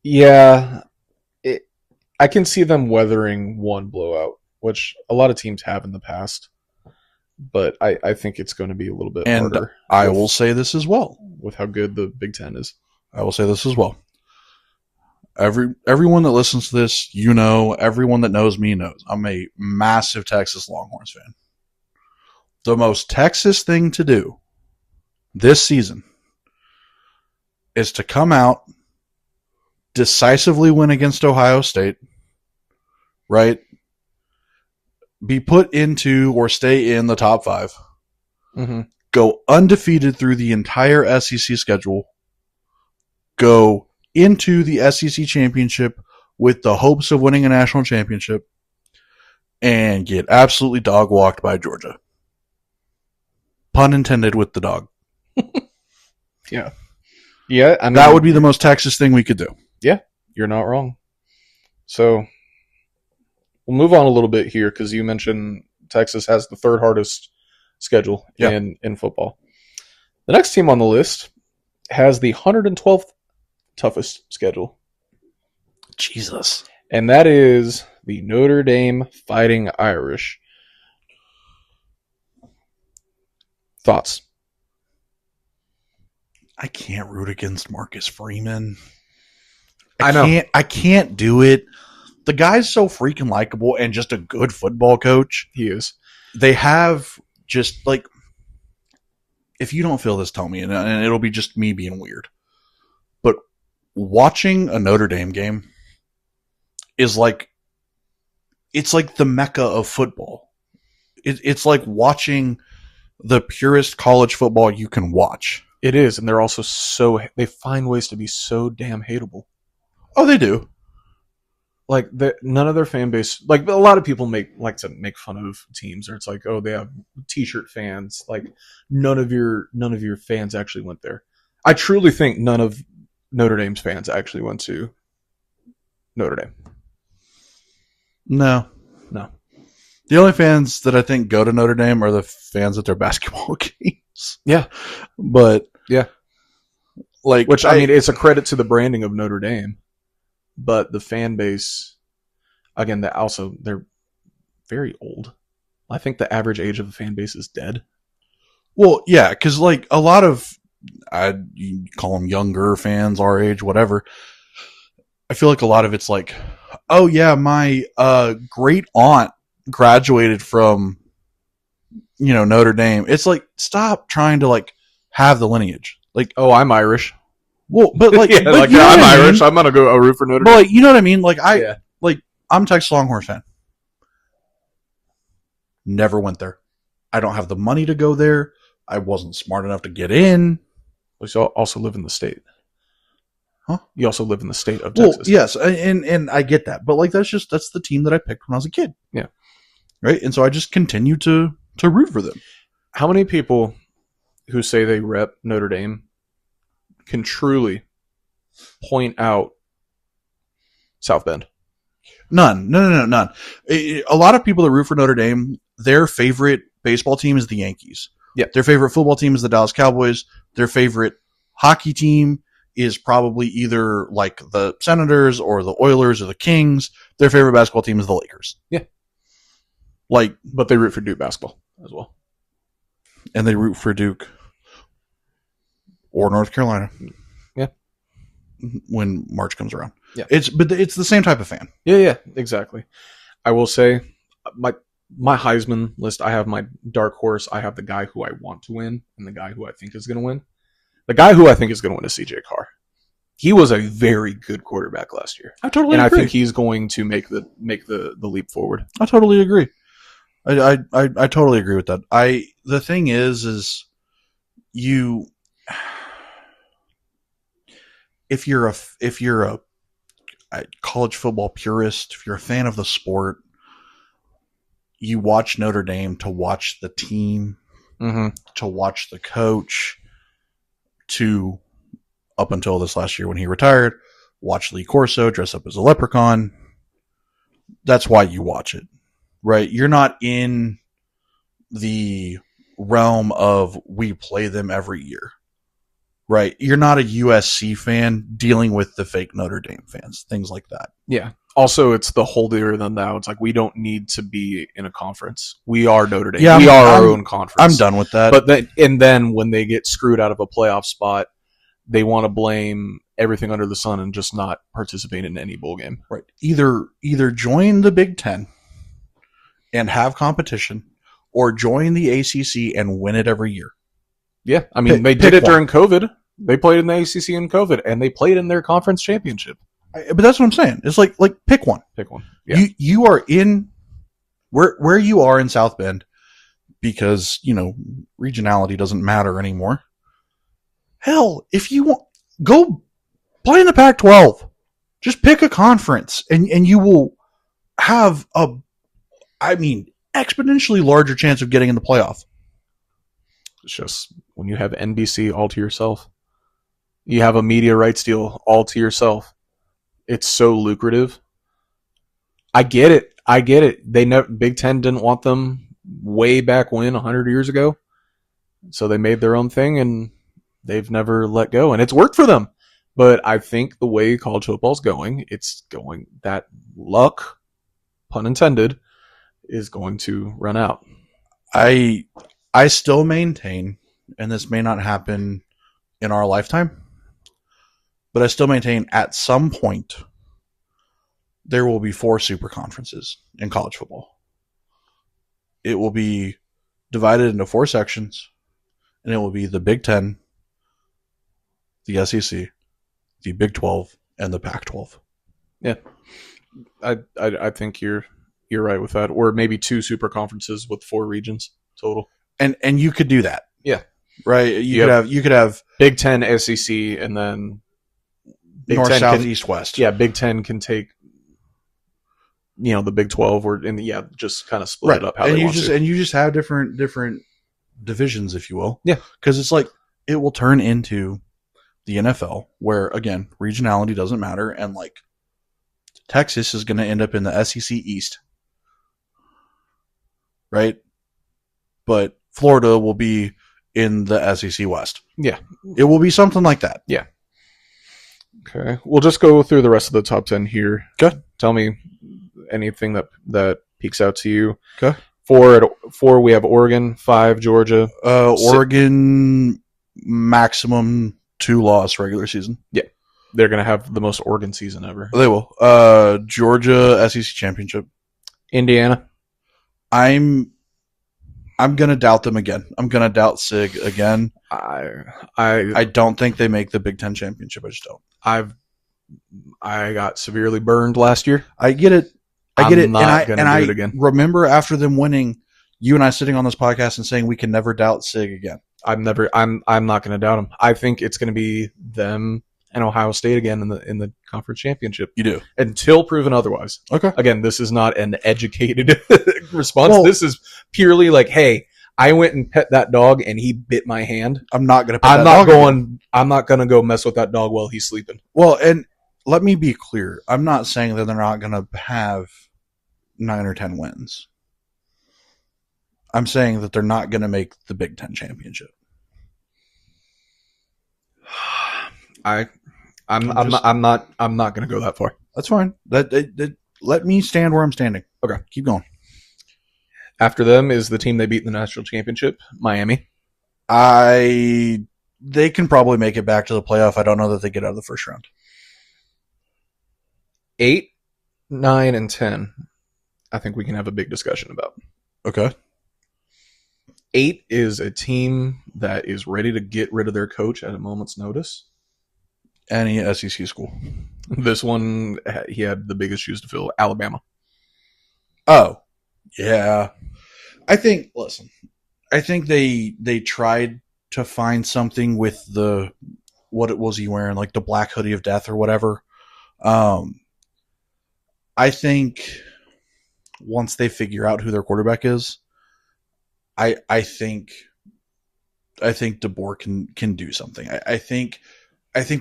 Yeah. I can see them weathering one blowout, which a lot of teams have in the past. But I think it's going to be a little bit harder. I will say this as well. With how good the Big Ten is. I will say this as well. Everyone that listens to this, everyone that knows me knows I'm a massive Texas Longhorns fan. The most Texas thing to do this season is to come out, decisively win against Ohio State, right? Be put into or stay in the top 5. Go undefeated through the entire SEC schedule. Go into the SEC championship with the hopes of winning a national championship and get absolutely dog walked by Georgia. Pun intended with the dog. Yeah. Yeah. I mean, that would be the most Texas thing we could do. Yeah. You're not wrong. So we'll move on a little bit here because you mentioned Texas has the 3rd hardest schedule in football. The next team on the list has the 112th toughest schedule. Jesus. And that is the Notre Dame Fighting Irish. Thoughts? I can't root against Marcus Freeman. I know. I can't do it. The guy's so freaking likable and just a good football coach. He is. They have just like if you don't feel this, tell me, and it'll be just me being weird. But watching a Notre Dame game is like, it's like the mecca of football. It's like watching the purest college football you can watch. It is, and they're also they find ways to be so damn hateable. Oh, they do. Like none of their fan base, like a lot of people like to make fun of teams, or it's like, oh, they have T-shirt fans. Like none of your fans actually went there. I truly think none of Notre Dame's fans actually went to Notre Dame. No. The only fans that I think go to Notre Dame are the fans at their basketball games. Yeah, but yeah, like, which I mean, it's a credit to the branding of Notre Dame. But the fan base, again, they're very old. I think the average age of the fan base is dead. Well, yeah, because like a lot of, you call them younger fans, our age, whatever. I feel like a lot of it's like, oh yeah, my great aunt graduated from, Notre Dame. It's like, stop trying to like have the lineage. Like, oh, I'm Irish. Well, but like, yeah, like I'm Irish. I'm gonna go root for Notre Dame. But like, you know what I mean? Like I'm a Texas Longhorns fan. Never went there. I don't have the money to go there. I wasn't smart enough to get in. You also live in the state. Huh? You also live in the state of Texas. Well, yes, and I get that, but like that's the team that I picked when I was a kid. Yeah. Right, and so I just continue to root for them. How many people who say they rep Notre Dame can truly point out South Bend? None. No, none. A lot of people that root for Notre Dame, their favorite baseball team is the Yankees. Yeah. Their favorite football team is the Dallas Cowboys. Their favorite hockey team is probably either like the Senators or the Oilers or the Kings. Their favorite basketball team is the Lakers. Yeah. But they root for Duke basketball as well. And they root for Duke or North Carolina. Yeah. When March comes around. Yeah. It's the same type of fan. Yeah, exactly. I will say my Heisman list, I have my dark horse, I have the guy who I want to win, and the guy who I think is going to win. The guy who I think is going to win is CJ Carr. He was a very good quarterback last year. I totally agree. I think he's going to make the leap forward. I totally agree. I totally agree with that. The thing is you, if you're a college football purist, if you're a fan of the sport, you watch Notre Dame to watch the team, to watch the coach, to, up until this last year when he retired, watch Lee Corso dress up as a leprechaun. That's why you watch it, right? You're not in the realm of we play them every year, right? You're not a USC fan dealing with the fake Notre Dame fans, things like that. Yeah. Also, it's the holier than thou. It's like we don't need to be in a conference. We are Notre Dame. Yeah, we are our own conference. I'm done with that. But then when they get screwed out of a playoff spot, they want to blame everything under the sun and just not participate in any bowl game. Right. Either join the Big Ten and have competition, or join the ACC and win it every year. Yeah, I mean, they did it during COVID. They played in the ACC in COVID, and they played in their conference championship. But that's what I'm saying. It's like pick one. Pick one. Yeah. You are in where you are in South Bend, because regionality doesn't matter anymore. Hell, if you want, go play in the Pac-12. Just pick a conference, and you will have exponentially larger chance of getting in the playoff. It's just when you have NBC all to yourself, you have a media rights deal all to yourself. It's so lucrative. I get it. Big Ten didn't want them way back when, 100 years ago. So they made their own thing, and they've never let go, and it's worked for them. But I think the way college football's going, that luck, pun intended, is going to run out. I still maintain, and this may not happen in our lifetime, but I still maintain at some point there will be 4 super conferences in college football. It will be divided into 4 sections, and it will be the Big Ten, the SEC, the Big 12, and the Pac 12. Yeah, I think you're right with that, or maybe 2 super conferences with 4 regions total. And you could do that. Yeah, right. You could have Big Ten, SEC, and then Big North, 10 South, East, West. Yeah, Big Ten can take the Big 12 or just kind of split it up how and they you want just to. and you just have different divisions, if you will. Yeah, because it's like it will turn into the NFL, where again regionality doesn't matter, and like Texas is going to end up in the SEC East, right? But Florida will be in the SEC West. Yeah, it will be something like that. Yeah. Okay, we'll just go through the rest of the top 10 here. Okay. Tell me anything that peeks out to you. Okay. 4 we have Oregon, 5 Georgia. Oregon maximum 2-loss regular season. Yeah, they're gonna have the most Oregon season ever. They will. Georgia SEC championship. Indiana. I'm gonna doubt them again. I'm gonna doubt SIG again. I don't think they make the Big Ten championship. I just don't. I got severely burned last year. I get it. And I do it again. remember after them winning, you and I sitting on this podcast and saying we can never doubt SIG again. I'm not going to doubt them. I think it's going to be them and Ohio State again in the conference championship. You do, until proven otherwise. Okay. Again, this is not an educated response. Well, this is purely like, hey, I went and pet that dog and he bit my hand. I'm not going to. I'm not going to go mess with that dog while he's sleeping. Well, and let me be clear. I'm not saying that they're not going to have 9 or 10 wins. I'm saying that they're not going to make the Big Ten championship. I'm not going to go that far. That's fine. Let me stand where I'm standing. Okay, keep going. After them is the team they beat in the national championship, Miami. They can probably make it back to the playoff. I don't know that they get out of the first round. 8, 9, and 10. I think we can have a big discussion about. Okay. 8 is a team that is ready to get rid of their coach at a moment's notice. Any SEC school. This one, he had the biggest shoes to fill. Alabama. Oh, yeah. I think they tried to find something with what was he wearing, like the black hoodie of death or whatever. I think once they figure out who their quarterback is, I think DeBoer can do something. I think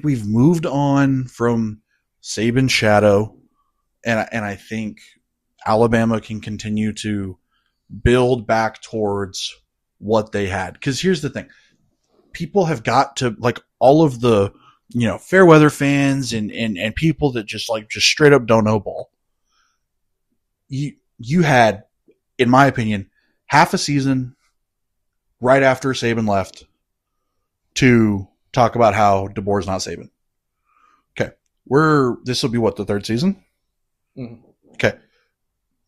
we've moved on from Saban's shadow, and I think Alabama can continue to build back towards what they had. Because here's the thing. People have got to, like, all of the, fair weather fans and people that just straight up don't know ball. You had, in my opinion, half a season right after Saban left to talk about how DeBoer's not Saban. Okay. This will be the 3rd season? Mm-hmm. Okay.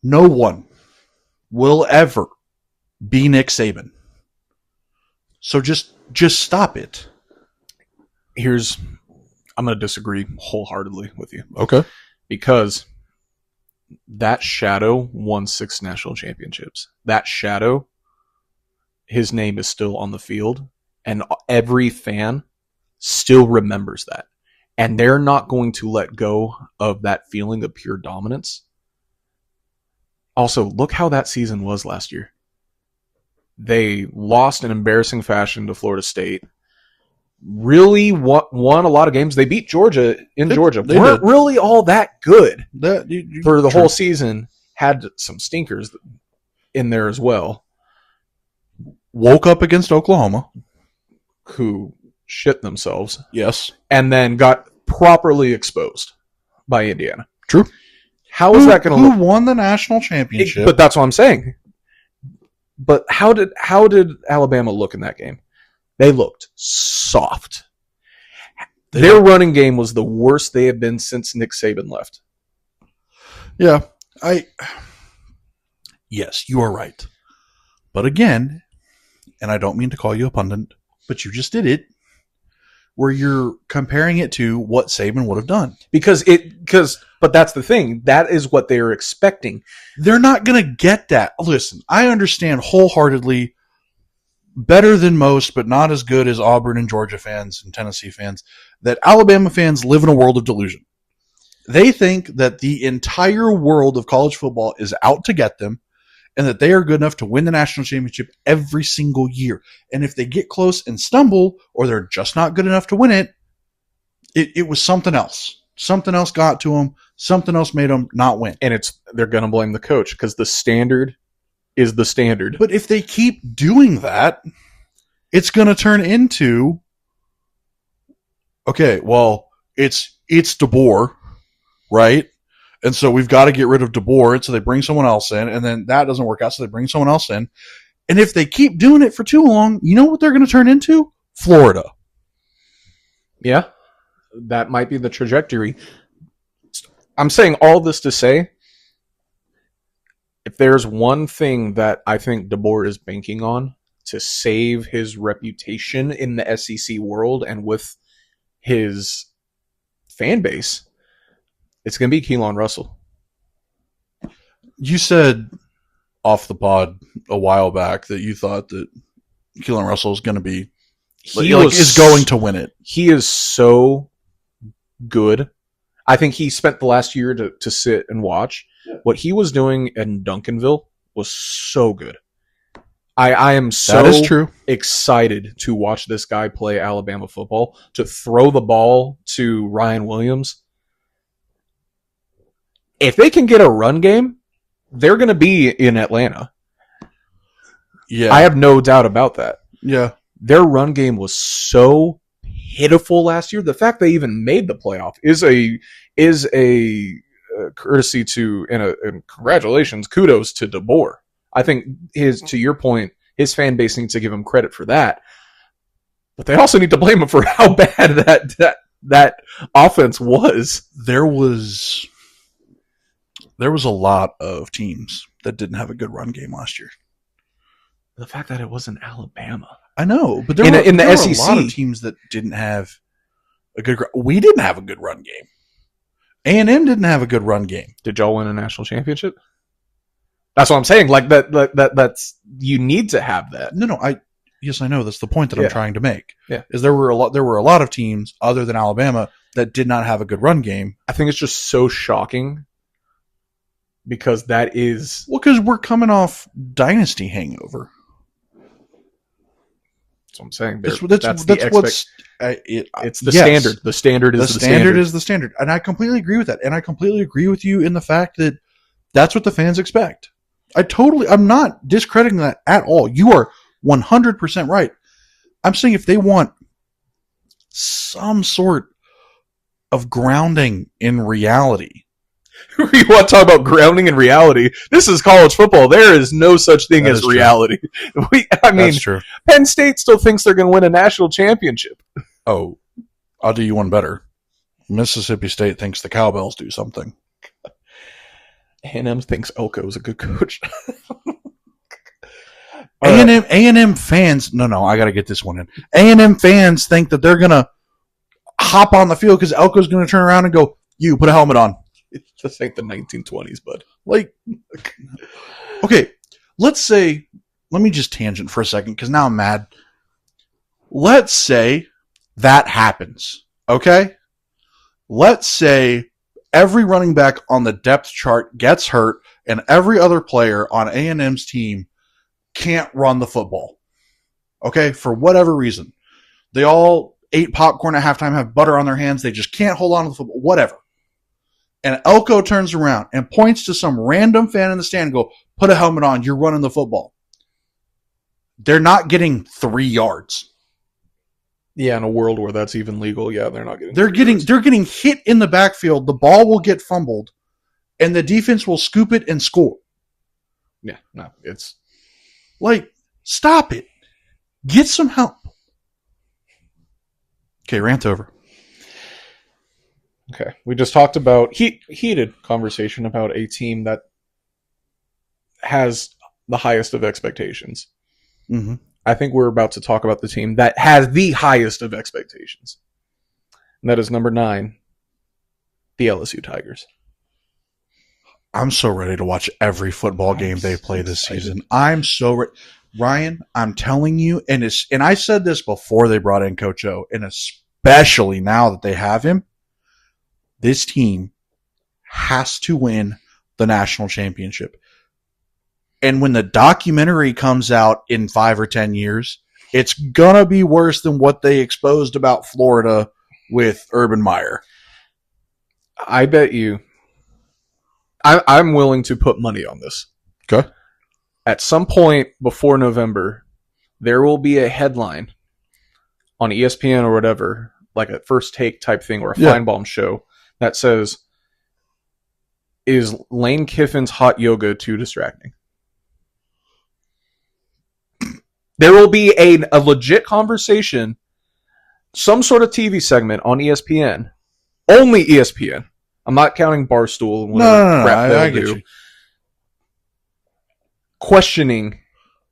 No one will ever be Nick Saban. So just stop it. I'm going to disagree wholeheartedly with you. Okay. Because that shadow won 6 national championships. That shadow, his name is still on the field, and every fan still remembers that. And they're not going to let go of that feeling of pure dominance. Also, look how that season was last year. They lost in embarrassing fashion to Florida State. Really won a lot of games. They beat Georgia in Georgia. They weren't really all that good for the whole season. Had some stinkers in there as well. Woke up against Oklahoma, who shit themselves. Yes. And then got properly exposed by Indiana. True. How is that going to look? Who won the national championship? But that's what I'm saying. But how did Alabama look in that game? They looked soft. Their running game was the worst they have been since Nick Saban left. Yeah. Yes, you are right. But again, and I don't mean to call you a pundit, But you just did it where you're comparing it to what Saban would have done. But that's the thing. That is what they're expecting. They're not going to get that. Listen, I understand wholeheartedly, better than most, but not as good as Auburn and Georgia fans and Tennessee fans, that Alabama fans live in a world of delusion. They think that the entire world of college football is out to get them and that they are good enough to win the national championship every single year. And if they get close and stumble, or they're just not good enough to win it, it was something else. Something else got to them. Something else made them not win. And they're going to blame the coach because the standard is the standard. But if they keep doing that, it's going to turn into, okay, well, it's DeBoer, right? And so we've got to get rid of DeBoer. And so they bring someone else in, and then that doesn't work out. So they bring someone else in. And if they keep doing it for too long, you know what they're going to turn into? Florida. Yeah, that might be the trajectory. I'm saying all this to say, if there's one thing that I think DeBoer is banking on to save his reputation in the SEC world and with his fan base, it's going to be Keelan Russell. You said off the pod a while back that you thought that Keelan Russell is going to be is going to win it. He is so good. I think he spent the last year to sit and watch. Yeah. What he was doing in Duncanville was so good. I am so that is true. Excited to watch this guy play Alabama football, to throw the ball to Ryan Williams. If they can get a run game, they're going to be in Atlanta. Yeah. I have no doubt about that. Yeah. Their run game was so pitiful last year. The fact they even made the playoff is a courtesy to and congratulations, kudos to DeBoer. I think to your point, his fan base needs to give him credit for that. But they also need to blame him for how bad that offense was. There was a lot of teams that didn't have a good run game last year. The fact that it wasn't Alabama. I know, but there were a lot of teams that didn't have a good. We didn't have a good run game. A&M didn't have a good run game. Did y'all win a national championship? That's what I'm saying. Like that's you need to have that. No, yes, I know. That's the point that I'm trying to make. Yeah, is there were a lot of teams other than Alabama that did not have a good run game. I think it's just so shocking because that is because we're coming off dynasty hangover. That's what I'm saying. It's the standard. The standard is the standard. Is the standard. And I completely agree with that. And I completely agree with you in the fact that that's what the fans expect. I'm not discrediting that at all. You are 100% right. I'm saying if they want some sort of grounding in reality. You want to talk about grounding in reality? This is college football. There is no such thing as reality. That's true. Penn State still thinks they're going to win a national championship. Oh, I'll do you one better. Mississippi State thinks the Cowbells do something. A&M thinks Elko is a good coach. A&M fans, no, I got to get this one in. A&M fans think that they're going to hop on the field because Elko's going to turn around and go, you, put a helmet on. This ain't the 1920s, bud. Okay, let me just tangent for a second because now I'm mad. Let's say that happens, okay? Let's say every running back on the depth chart gets hurt and every other player on A&M's team can't run the football, okay, for whatever reason. They all ate popcorn at halftime, have butter on their hands. They just can't hold on to the football, whatever. And Elko turns around and points to some random fan in the stand and go, put a helmet on, you're running the football. They're not getting 3 yards. Yeah, in a world where that's even legal, yeah, they're not getting. They're getting hit in the backfield. The ball will get fumbled, and the defense will scoop it and score. Yeah, no, it's stop it. Get some help. Okay, rant over. Okay, we just talked about heated conversation about a team that has the highest of expectations. Mm-hmm. I think we're about to talk about the team that has the highest of expectations. And that is number 9, the LSU Tigers. I'm so ready to watch every football game they play this season. I'm so ready. Ryan, I'm telling you, and I said this before they brought in Coach O, and especially now that they have him, this team has to win the national championship. And when the documentary comes out in 5 or 10 years, it's going to be worse than what they exposed about Florida with Urban Meyer. I bet you. I'm willing to put money on this. Okay. At some point before November, there will be a headline on ESPN or whatever, like a First Take type thing or a Feinbaum show that says, "Is Lane Kiffin's hot yoga too distracting?" There will be a legit conversation, some sort of TV segment on ESPN, only ESPN. I'm not counting Barstool and whatever crap they'll do. You. Questioning,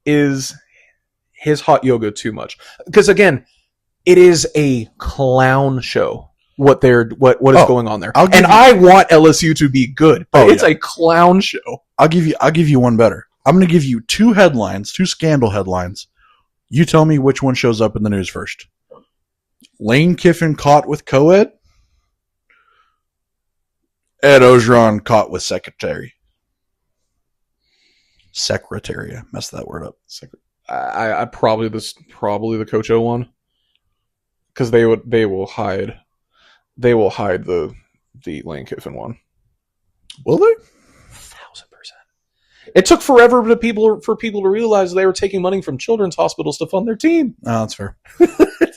is his hot yoga too much? Because again, it is a clown show. What is going on there? I want LSU to be good, but it's a clown show. I'll give you one better. I'm going to give you 2 headlines, 2 scandal headlines. You tell me which one shows up in the news first. Lane Kiffin caught with co-ed. Ed Ogeron caught with secretary. Secretary. I messed that word up. I probably the Coach O one, because they will hide the Lane Kiffin one. Will they? 1,000%. It took forever for people to realize they were taking money from children's hospitals to fund their team. Oh, that's fair.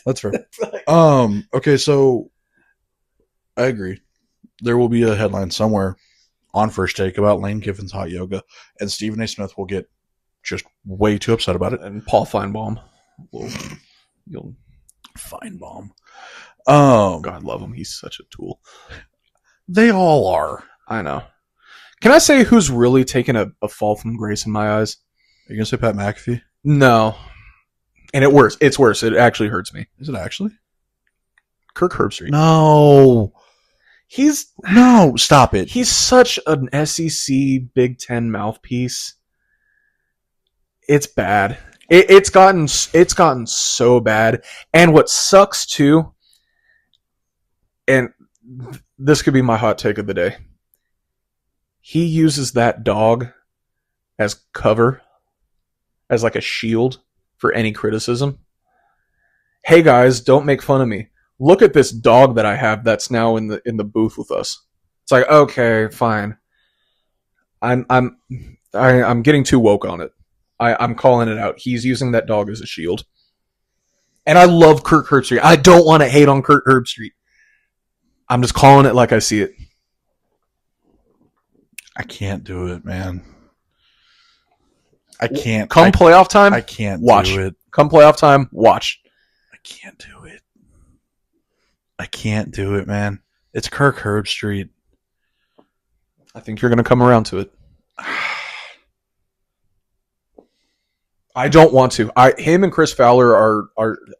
That's fair. Okay, so I agree. There will be a headline somewhere on First Take about Lane Kiffin's hot yoga, and Stephen A. Smith will get just way too upset about it. And Paul Feinbaum Feinbaum. God love him. He's such a tool. They all are. I know. Can I say who's really taken a fall from grace in my eyes? Are you going to say Pat McAfee? No. And it's worse. It actually hurts me. Is it actually? Kirk Herbstreit. No. Stop it. He's such an SEC Big Ten mouthpiece. It's bad. It's gotten so bad. And what sucks too, and this could be my hot take of the day, he uses that dog as cover, as like a shield for any criticism. Hey guys, don't make fun of me. Look at this dog that I have that's now in the booth with us. It's like, okay, fine. I'm getting too woke on it. I'm calling it out. He's using that dog as a shield. And I love Kirk Herbstreit. I don't want to hate on Kirk Herbstreit. I'm just calling it like I see it. I can't do it, man. I can't. Come playoff time, I can't watch. Do it. Come playoff time, watch. I can't do it. I can't do it, man. It's Kirk Herbstreit. I think you're going to come around to it. I don't want to. Him and Chris Fowler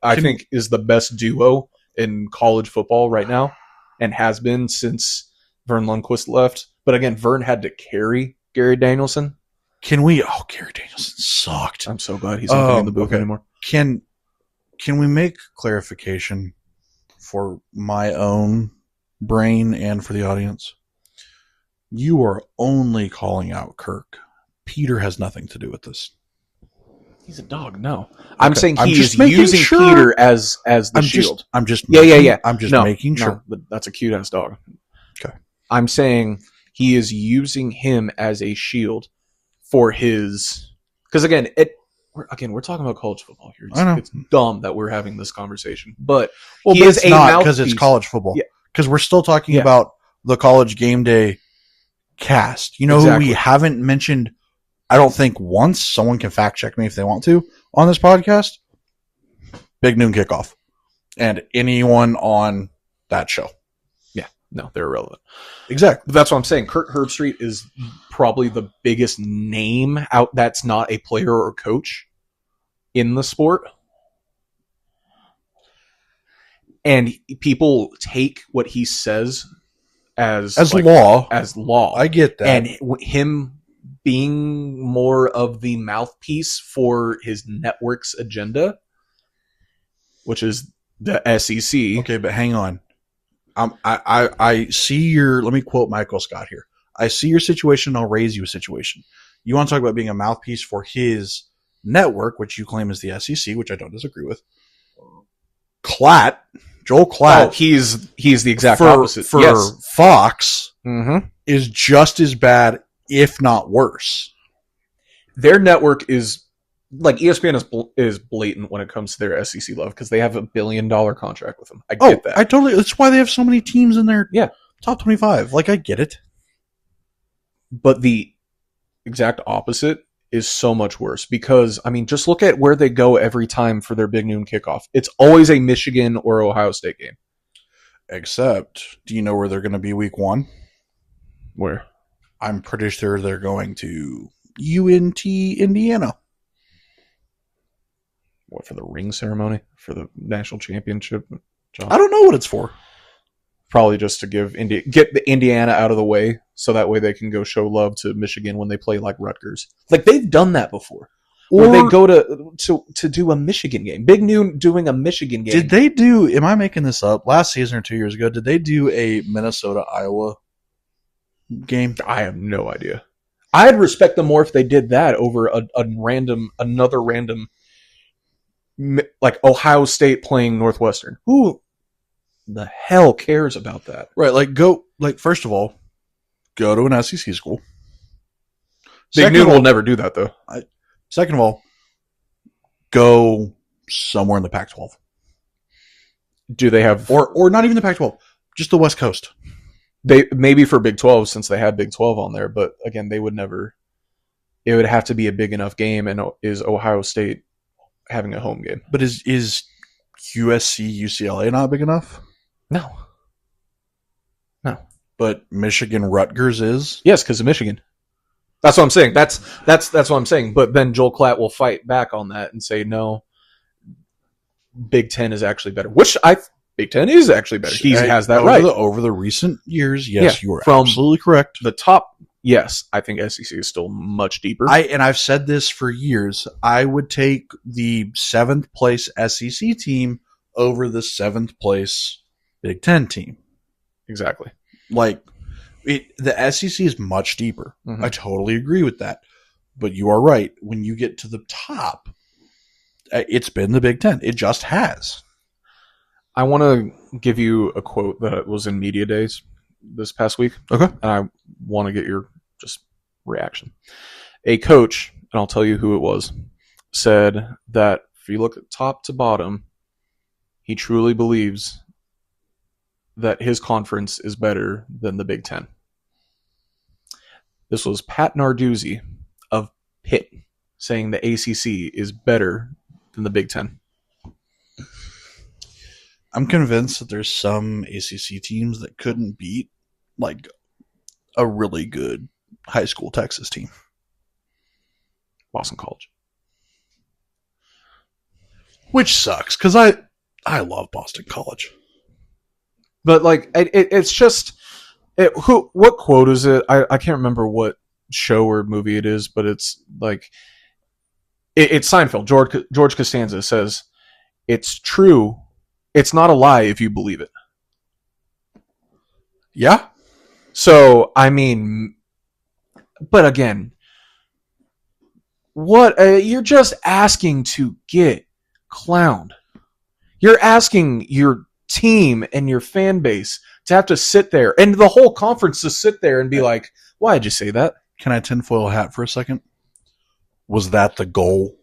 I think is the best duo in college football right now, and has been since Vern Lundquist left. But again, Vern had to carry Gary Danielson. Gary Danielson sucked. I'm so glad he's not in the booth anymore. Can we make clarification for my own brain and for the audience? You are only calling out Kirk. Peter has nothing to do with this. He's a dog. No, I'm saying he is using Peter as the shield. I'm just making sure. No, but that's a cute ass dog. Okay. I'm saying he is using him as a shield for his, because again, we're talking about college football here. I know. It's dumb that we're having this conversation, but it's not because it's college football. Because we're still talking about the college game day cast. You know who we haven't mentioned? I don't think once. Someone can fact check me if they want to on this podcast. Big Noon Kickoff and anyone on that show. Yeah, no, they're irrelevant. Exactly. But that's what I'm saying. Kirk Herbstreit is probably the biggest name out that's not a player or coach in the sport, and people take what he says as law. as law. I get that. And him being more of the mouthpiece for his network's agenda, which is the SEC. Okay, but hang on. I see your. Let me quote Michael Scott here. I see your situation. I'll raise you a situation. You want to talk about being a mouthpiece for his network, which you claim is the SEC, which I don't disagree with. Joel Klatt. Oh, he's the exact opposite. For Yes. Fox Mm-hmm. is just as bad, if not worse. Their network is like ESPN is blatant when it comes to their SEC love because they have $1 billion contract with them. I get that. I totally. That's why they have so many teams in their Yeah. top 25. Like, I get it. But the exact opposite is so much worse because, I mean, just look at where they go every time for their big noon kickoff. It's always a Michigan or Ohio State game. Except, do you know where they're going to be week 1? Where? I'm pretty sure they're going to UNT, Indiana. What, for the ring ceremony? For the national championship? I don't know what it's for. Probably just to get the Indiana out of the way, so that way they can go show love to Michigan when they play like Rutgers. Like, they've done that before. Or they go to do a Michigan game. Big Noon doing a Michigan game. Did they do, am I making this up, last season or 2 years ago, did they do a Minnesota-Iowa game? I have no idea. I'd respect them more if they did that over another random, like Ohio State playing Northwestern. Who the hell cares about that? Right, first of all, go to an SEC school. Big Noon will never do that, though. Second of all, go somewhere in the Pac-12. Do they have... Or not even the Pac-12, just the West Coast. They maybe for Big 12, since they had Big 12 on there, but again, they would never... It would have to be a big enough game, and is Ohio State having a home game? But is USC, UCLA not big enough? No. But Michigan, Rutgers is? Yes, because of Michigan. That's what I'm saying. That's what I'm saying. But then Joel Klatt will fight back on that and say, no, Big Ten is actually better. Big Ten is actually better. He has that right. Over the recent years, yes, you are from absolutely correct. The top, yes, I think SEC is still much deeper. I've said this for years. I would take the 7th place SEC team over the 7th place Big Ten team. Exactly. Like, the SEC is much deeper. Mm-hmm. I totally agree with that. But you are right. When you get to the top, it's been the Big Ten. It just has. I want to give you a quote that was in Media Days this past week. Okay. And I want to get your just reaction. A coach, and I'll tell you who it was, said that if you look at top to bottom, he truly believes that his conference is better than the Big Ten. This was Pat Narduzzi of Pitt saying the ACC is better than the Big Ten. I'm convinced that there's some ACC teams that couldn't beat like a really good high school Texas team. Boston College. Which sucks, because I love Boston College. But like it's just what quote is it? I can't remember what show or movie it is, but it's like it's Seinfeld. George Costanza says, "It's true. It's not a lie if you believe it." Yeah. So I mean, but again, what you're just asking to get clowned. You're asking your team and your fan base to have to sit there and the whole conference to sit there and be like, why'd you say that? Can I tinfoil hat for a second? Was that the goal?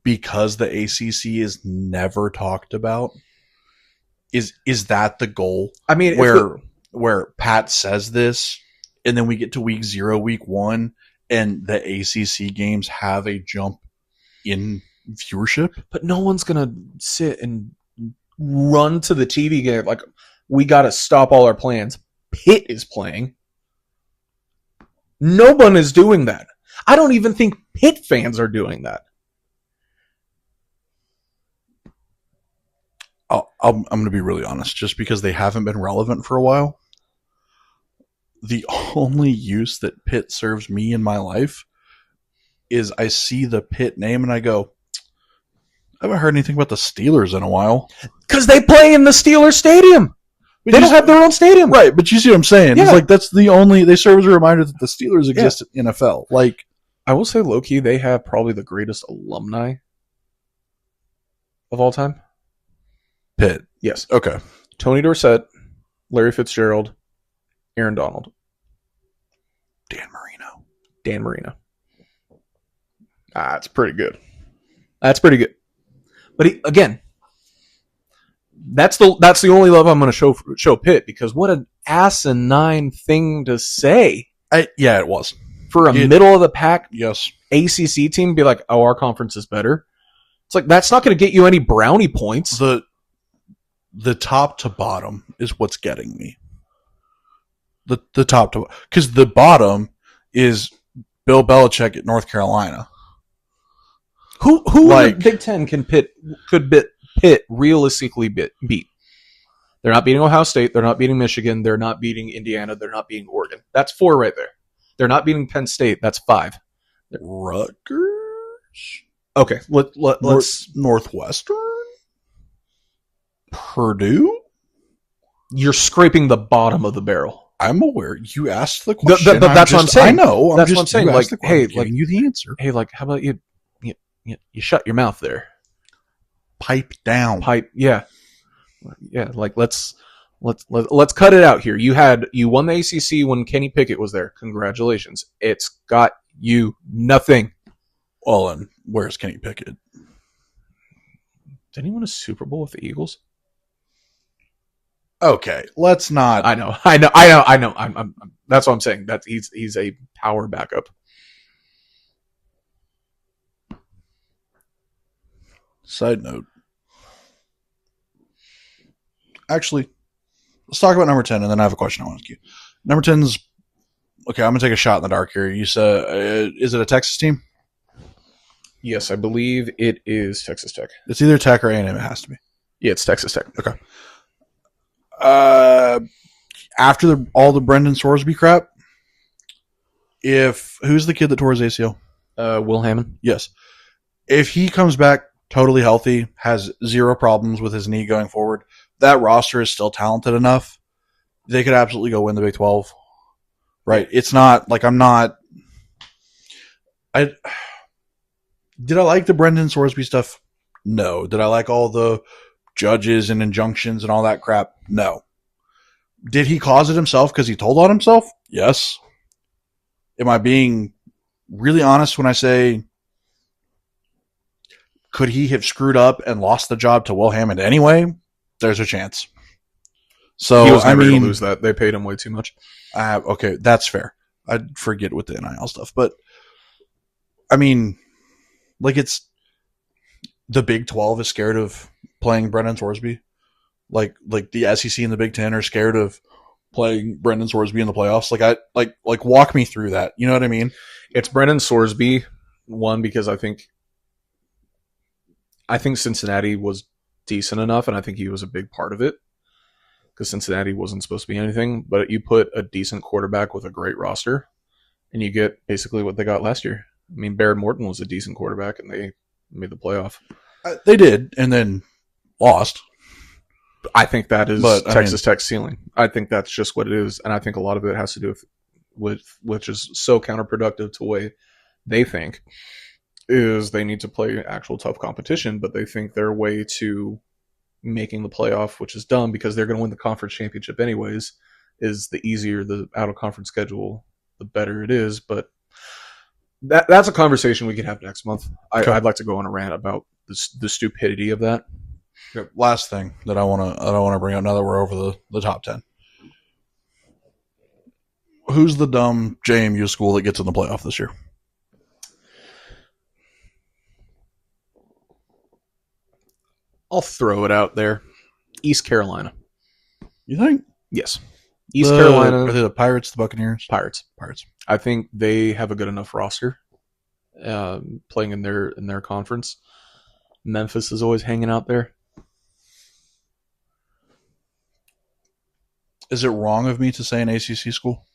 Because the ACC is never talked about? Is that the goal? I mean, where Pat says this, and then we get to week 0, week 1, and the ACC games have a jump in viewership? But no one's going to sit and run to the TV game like, we got to stop all our plans. Pitt is playing. No one is doing that. I don't even think Pitt fans are doing that. I'm going to be really honest. Just because they haven't been relevant for a while, the only use that Pitt serves me in my life is I see the Pitt name and I go, I haven't heard anything about the Steelers in a while. Because they play in the Steelers stadium. But they don't have their own stadium. Right, but you see what I'm saying? Yeah. It's like that's the only, they serve as a reminder that the Steelers exist in NFL. Like, I will say, low-key, they have probably the greatest alumni of all time. Pitt. Yes. Okay. Tony Dorsett, Larry Fitzgerald, Aaron Donald. Dan Marino. That's pretty good. But again, that's the only love I'm going to show Pitt, because what an asinine thing to say. Yeah, it was. For a middle of the pack yes. ACC team, be like, oh, our conference is better. It's like, that's not going to get you any brownie points. The top to bottom is what's getting me. The top to, because the bottom is Bill Belichick at North Carolina. Who in the Big Ten could Pitt realistically beat? They're not beating Ohio State. They're not beating Michigan. They're not beating Indiana. They're not beating Oregon. That's 4 right there. They're not beating Penn State. That's 5. Rutgers. Okay, let's Northwestern. Purdue. You're scraping the bottom of the barrel. I'm aware. You asked the question. That's what I'm saying. I know. That's what I'm saying. Like, hey, giving you the answer. Hey, like, how about you shut your mouth there? Pipe down. Yeah. Like, let's cut it out here. You won the ACC when Kenny Pickett was there. Congratulations. It's got you nothing. Well, and where's Kenny Pickett? Did he win a Super Bowl with the Eagles? Okay, let's not. I know. I'm that's what I'm saying. That he's a power backup. Side note. Actually, let's talk about number 10, and then I have a question I want to ask you. Number 10's okay. I'm gonna take a shot in the dark here. You said, is it a Texas team? Yes, I believe it is Texas Tech. It's either Tech or A&M. It has to be. Yeah, it's Texas Tech. Okay. After all the Brendan Sorsby crap, who's the kid that tore his ACL? Will Hammond. Yes. If he comes back totally healthy, has zero problems with his knee going forward, that roster is still talented enough. They could absolutely go win the Big 12. Right. It's not like did I like the Brendan Sorsby stuff? No. Did I like all the judges and injunctions and all that crap? No. Did he cause it himself because he told on himself? Yes. Am I being really honest when I say, could he have screwed up and lost the job to Will Hammond anyway? There's a chance. So he was never going to lose that. They paid him way too much. Okay, that's fair. I'd forget with the NIL stuff, but I mean, like, it's the Big 12 is scared of playing Brendan Sorsby. Like the SEC and the Big 10 are scared of playing Brendan Sorsby in the playoffs. Like walk me through that. You know what I mean? It's Brendan Sorsby, one, because I think Cincinnati was decent enough, and I think he was a big part of it, because Cincinnati wasn't supposed to be anything. But you put a decent quarterback with a great roster, and you get basically what they got last year. I mean, Barrett Morton was a decent quarterback, and they made the playoff. They did, and then lost. I think that is Texas Tech's ceiling. I think that's just what it is, and I think a lot of it has to do with which is so counterproductive to the way they think, is they need to play actual tough competition, but they think their way to making the playoff, which is dumb because they're going to win the conference championship anyways, is the easier the out-of-conference schedule, the better it is. But that's a conversation we could have next month. Okay. I'd like to go on a rant about the stupidity of that. Okay, last thing that I want to bring up now that we're over the top 10. Who's the dumb JMU school that gets in the playoff this year? I'll throw it out there. East Carolina. You think? Yes. East Carolina. Are they the Pirates, the Buccaneers? Pirates. I think they have a good enough roster playing in their conference. Memphis is always hanging out there. Is it wrong of me to say an ACC school?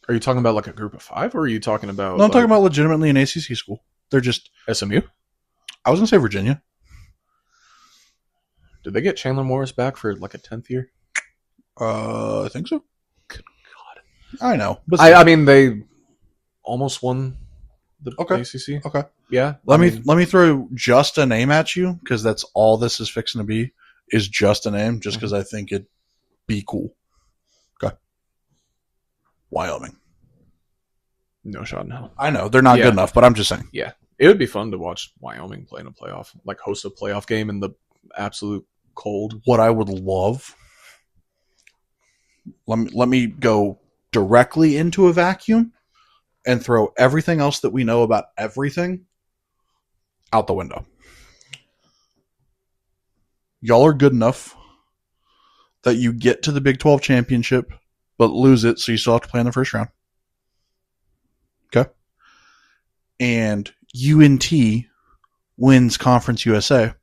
Are you talking about like a group of 5, or are you talking about No, I'm talking like about legitimately an ACC school. They're just. SMU? I was gonna say Virginia. Did they get Chandler Morris back for like a 10th year? I think so. Good God. I know, but I mean, they almost won the Okay. ACC. Okay. Yeah. Let me throw just a name at you because that's all this is fixing to be is just a name, just because I think it'd be cool. Okay. Wyoming. No shot in hell. I know they're not good enough, but I'm just saying. Yeah. It would be fun to watch Wyoming play in a playoff, like host a playoff game in the absolute cold. What I would love. Let me go directly into a vacuum and throw everything else that we know about everything out the window. Y'all are good enough that you get to the Big 12 championship, but lose it, so you still have to play in the first round. Okay? And UNT wins Conference USA,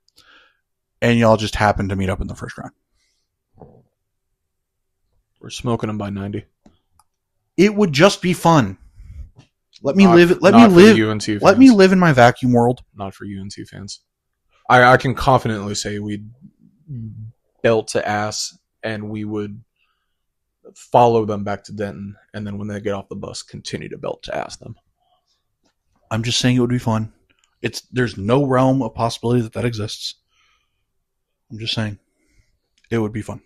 and y'all just happen to meet up in the first round. We're smoking them by 90. It would just be fun. Let me Not- live. Let not me for the live. UNT fans. Let me live in my vacuum world. Not for UNT fans. I can confidently say we'd belt to ass, and we would follow them back to Denton, and then when they get off the bus, continue to belt to ass them. I'm just saying it would be fun. There's no realm of possibility that exists. I'm just saying it would be fun.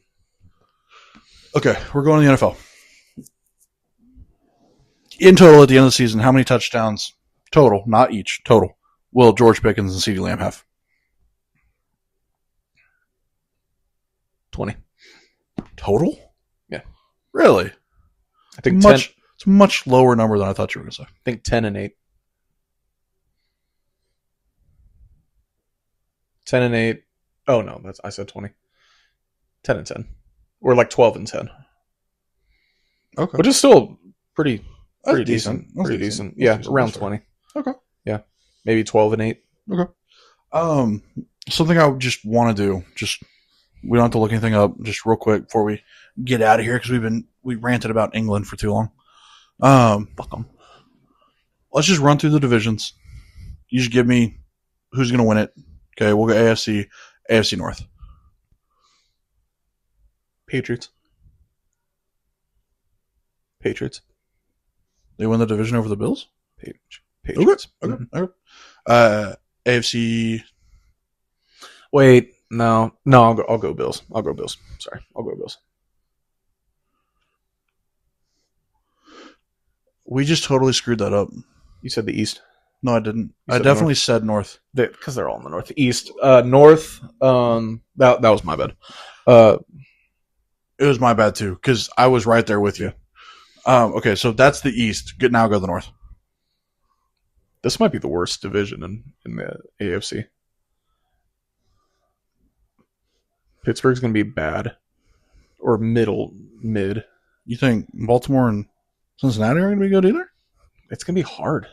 Okay, we're going to the NFL. In total, at the end of the season, how many touchdowns total, not each, total, will George Pickens and CeeDee Lamb have? 20. Total? Yeah. Really? I think It's a much lower number than I thought you were going to say. I think 10 and 8. 10 and 8. Oh no, I said 20. 10 and 10. Or like 12 and 10. Okay. Which is still pretty That's decent. That's Pretty decent. That's Yeah, decent. around That's 20. Okay. Yeah. Maybe 12 and 8. Okay. Something I just want to do, just we don't have to look anything up, just real quick before we get out of here because we ranted about England for too long. Fuck them. Let's just run through the divisions. You just give me who's going to win it. Okay, we'll go AFC North. Patriots. They win the division over the Bills? Patriots. Okay. AFC. Wait, no, I'll go Bills. Sorry, I'll go Bills. We just totally screwed that up. You said the East. No, I didn't. You I said definitely North? said North. Because they're all in the Northeast. North. That was my bad. It was my bad too because I was right there with you. Okay, so that's the East. Good, now go to the North. This might be the worst division in the AFC. Pittsburgh's going to be bad. Or mid. You think Baltimore and Cincinnati are going to be good either? It's going to be hard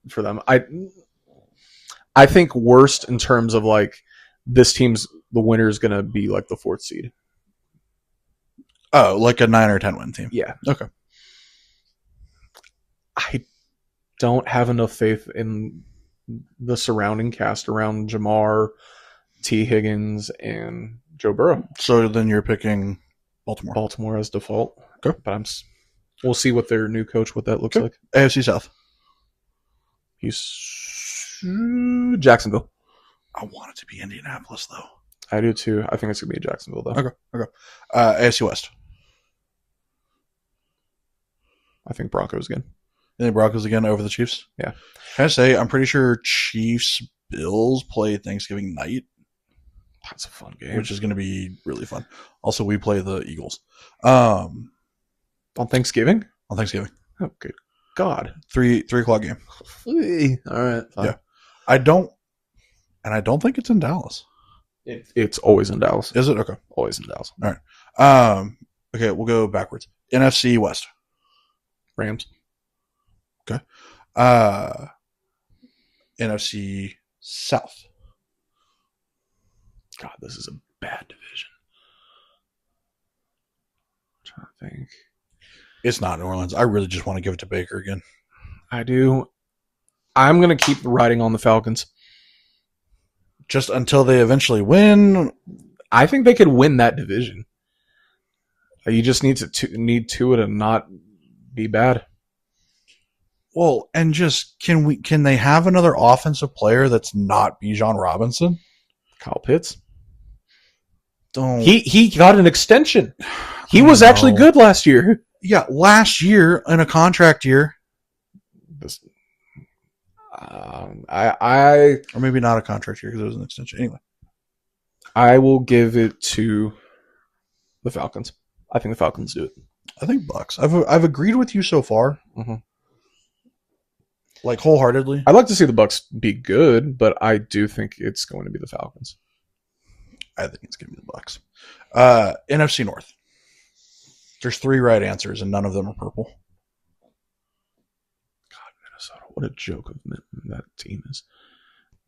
for them. I think worst in terms of like this team's the winner is going to be like the 4th seed. Oh, like a 9 or 10 win team. Yeah. Okay. I don't have enough faith in the surrounding cast around Jamar, T. Higgins, and Joe Burrow. So then you're picking Baltimore. Baltimore as default. Okay. But we'll see what their new coach, what that looks like. AFC South. He's Jacksonville. I want it to be Indianapolis, though. I do too. I think it's going to be Jacksonville, though. Okay. AFC West. I think Broncos again. And the Broncos again over the Chiefs? Yeah. Can I say, I'm pretty sure Chiefs-Bills play Thanksgiving night. That's a fun game. Which is going to be really fun. Also, we play the Eagles. On Thanksgiving? On Thanksgiving. Oh, good God. 3 o'clock game. All right. Fine. Yeah. I don't think it's in Dallas. It's always in Dallas. Is it? Okay. Always in Dallas. All right. Okay, we'll go backwards. NFC West. Rams. Okay. NFC South. God, this is a bad division. I'm trying to think. It's not New Orleans. I really just want to give it to Baker again. I do. I'm going to keep riding on the Falcons. Just until they eventually win. I think they could win that division. You just need Tua to not be bad. Well, and just can they have another offensive player that's not Bijan Robinson? Kyle Pitts. Don't he got an extension. He was actually good last year. Yeah, last year in a contract year. Or maybe not a contract year because it was an extension. Anyway, I will give it to the Falcons. I think the Falcons do it. I think Bucks. I've agreed with you so far, like wholeheartedly. I'd like to see the Bucks be good, but I do think it's going to be the Falcons. I think it's going to be the Bucks. NFC North. There's 3 right answers, and none of them are purple. God, Minnesota! What a joke of that team is.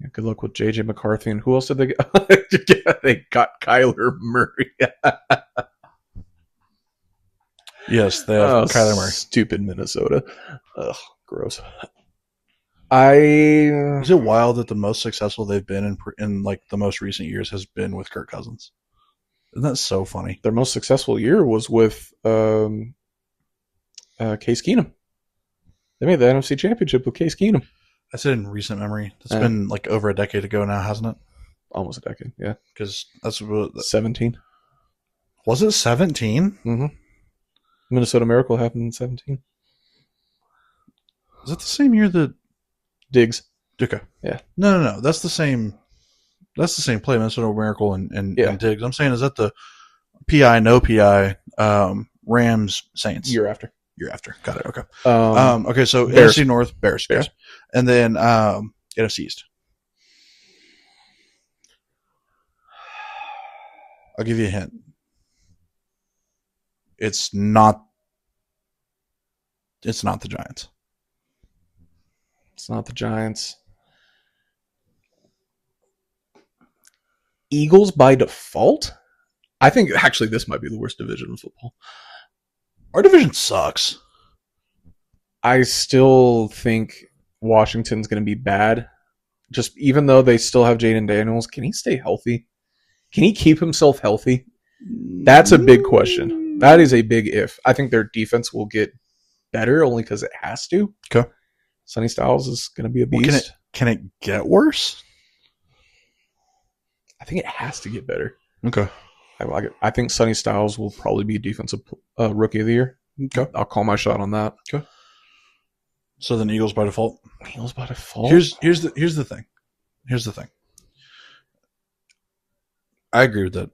Yeah, good luck with JJ McCarthy. And who else did they get? They got Kyler Murray. Yes, they have Kyler Murray. Stupid Minnesota. Ugh, gross. Is it wild that the most successful they've been in like the most recent years has been with Kirk Cousins? Isn't that so funny? Their most successful year was with Case Keenum. They made the NFC Championship with Case Keenum. I said in recent memory. It's been like over a decade ago now, hasn't it? Almost a decade, yeah. Because that's what 17. Was it 17? Mm-hmm. Minnesota Miracle happened in 17. Is that the same year that Diggs? Okay. Yeah. No. That's the same. That's the same play, Minnesota Miracle and Diggs. I'm saying, is that the PI, no PI, Rams, Saints? Year after. Got it. Okay. Okay, so Bears. NFC North, Bears. And then NFC East. I'll give you a hint. It's not the Giants. It's not the Giants. Eagles by default? I think actually this might be the worst division in football. Our division sucks. I still think Washington's going to be bad. Just even though they still have Jaden Daniels, can he stay healthy? Can he keep himself healthy? That's a big question. That is a big if. I think their defense will get better only because it has to. Okay. Sonny Styles is going to be a beast. Can it get worse? I think it has to get better. Okay. I think Sonny Styles will probably be defensive rookie of the year. Okay. I'll call my shot on that. Okay. So then Eagles by default. Eagles by default. Here's the thing. I agree with that.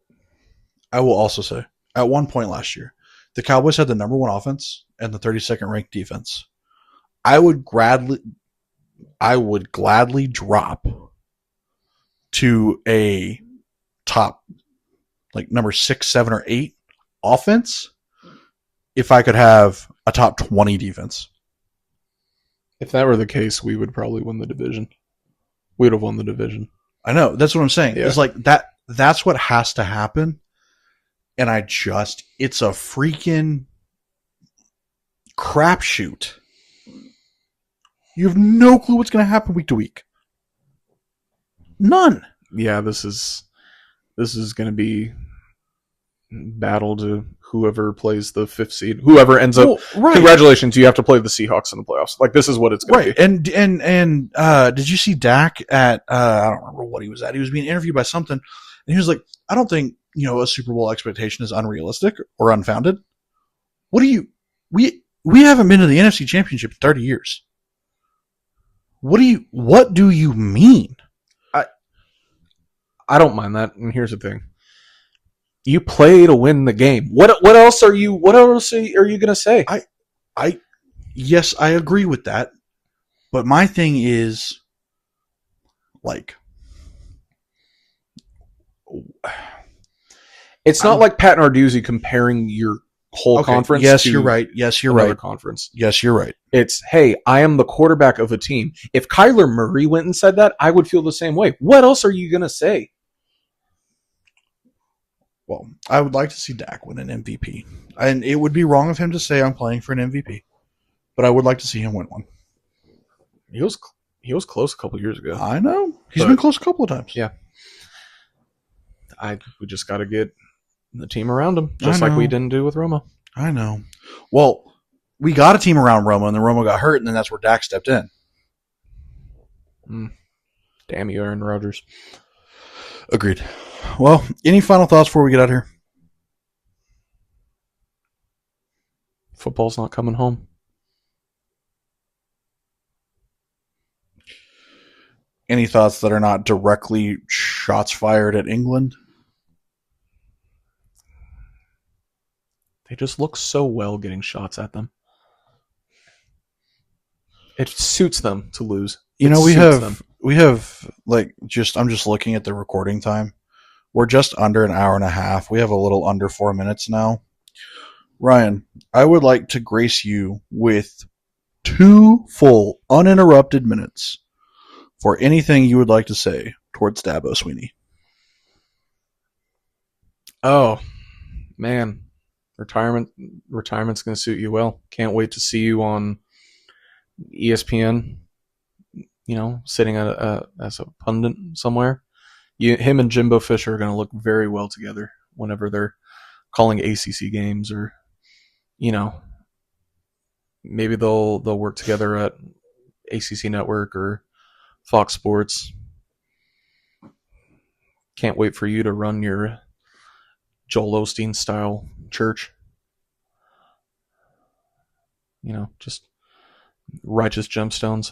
I will also say, at one point last year, the Cowboys had the number 1 offense and the 32nd ranked defense. I would gladly drop to a top, like number 6, 7, or 8 offense if I could have a top 20 defense. If that were the case, we would probably win the division. We would have won the division. I know. That's what I'm saying. Yeah. It's like that. That's what has to happen. And it's a freaking crapshoot. You have no clue what's going to happen week to week. None. Yeah, this is going to be battle to whoever plays the 5th seed. Whoever ends up. Right. Congratulations, you have to play the Seahawks in the playoffs. Like, this is what it's going to be. And did you see Dak at? I don't remember what he was at. He was being interviewed by something, and he was like, "I don't think a Super Bowl expectation is unrealistic or unfounded." What do you? We haven't been to the NFC Championship in 30 years. What do you mean? I don't mind that. And here's the thing: you play to win the game. What else are you going to say? Yes, I agree with that. But my thing is, like, it's not like Pat Narduzzi comparing your whole conference. Yes, to you're right. Yes, you're right. Conference. Yes, you're right. It's, hey, I am the quarterback of a team. If Kyler Murray went and said that, I would feel the same way. What else are you going to say? Well, I would like to see Dak win an MVP. And it would be wrong of him to say I'm playing for an MVP, but I would like to see him win one. He was he was close a couple years ago. I know. He's been close a couple of times. Yeah. We just got to get the team around him, just like we didn't do with Romo. I know. Well, we got a team around Romo, and then Romo got hurt, and then that's where Dak stepped in. Damn you, Aaron Rodgers. Agreed. Well, any final thoughts before we get out of here? Football's not coming home. Any thoughts that are not directly shots fired at England? They just look so well getting shots at them. It suits them to lose. We have like I'm just looking at the recording time. We're just under an hour and a half. We have a little under 4 minutes now. Ryan, I would like to grace you with 2 full, uninterrupted minutes for anything you would like to say towards Dabo Sweeney. Oh, man. Retirement's going to suit you well. Can't wait to see you on ESPN, sitting as a pundit somewhere. Him and Jimbo Fisher are going to look very well together whenever they're calling ACC games, or maybe they'll work together at ACC Network or Fox Sports. Can't wait for you to run your Joel Osteen style church. Just righteous gemstones.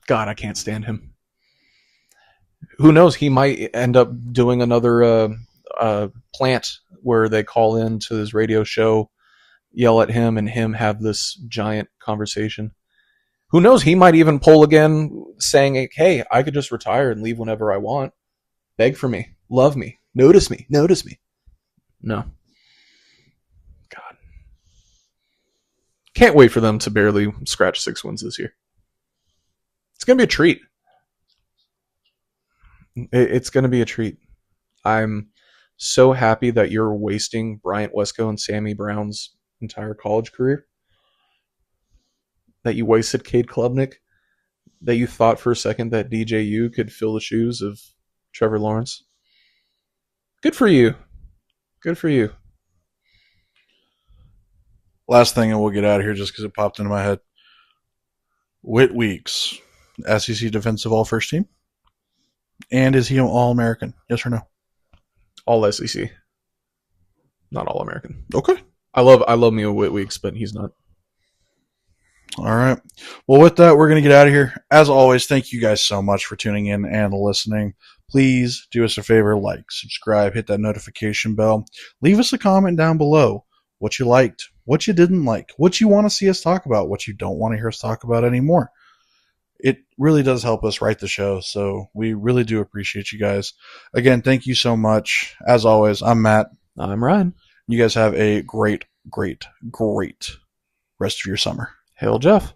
God, I can't stand him. Who knows? He might end up doing another plant where they call in to his radio show, yell at him, and him have this giant conversation. Who knows? He might even pull again, saying, hey, I could just retire and leave whenever I want. Beg for me. Love me. Notice me. Notice me. No. God. Can't wait for them to barely scratch 6 wins this year. It's going to be a treat. It's going to be a treat. I'm so happy that you're wasting Bryant Wesco and Sammy Brown's entire college career. That you wasted Cade Klubnik. That you thought for a second that DJU could fill the shoes of Trevor Lawrence. Good for you. Good for you. Last thing, and we'll get out of here just because it popped into my head. Whit Weeks, SEC Defensive All-First Team? And is he an All-American? Yes or no? All SEC. Not All-American. Okay. I love me a Whit Weeks, but he's not. All right. Well, with that, we're going to get out of here. As always, thank you guys so much for tuning in and listening. Please do us a favor, like, subscribe, hit that notification bell. Leave us a comment down below. What you liked, what you didn't like, what you want to see us talk about, what you don't want to hear us talk about anymore. It really does help us write the show, so we really do appreciate you guys. Again, thank you so much. As always, I'm Matt. I'm Ryan. You guys have a great, great, great rest of your summer. Hail Jeff.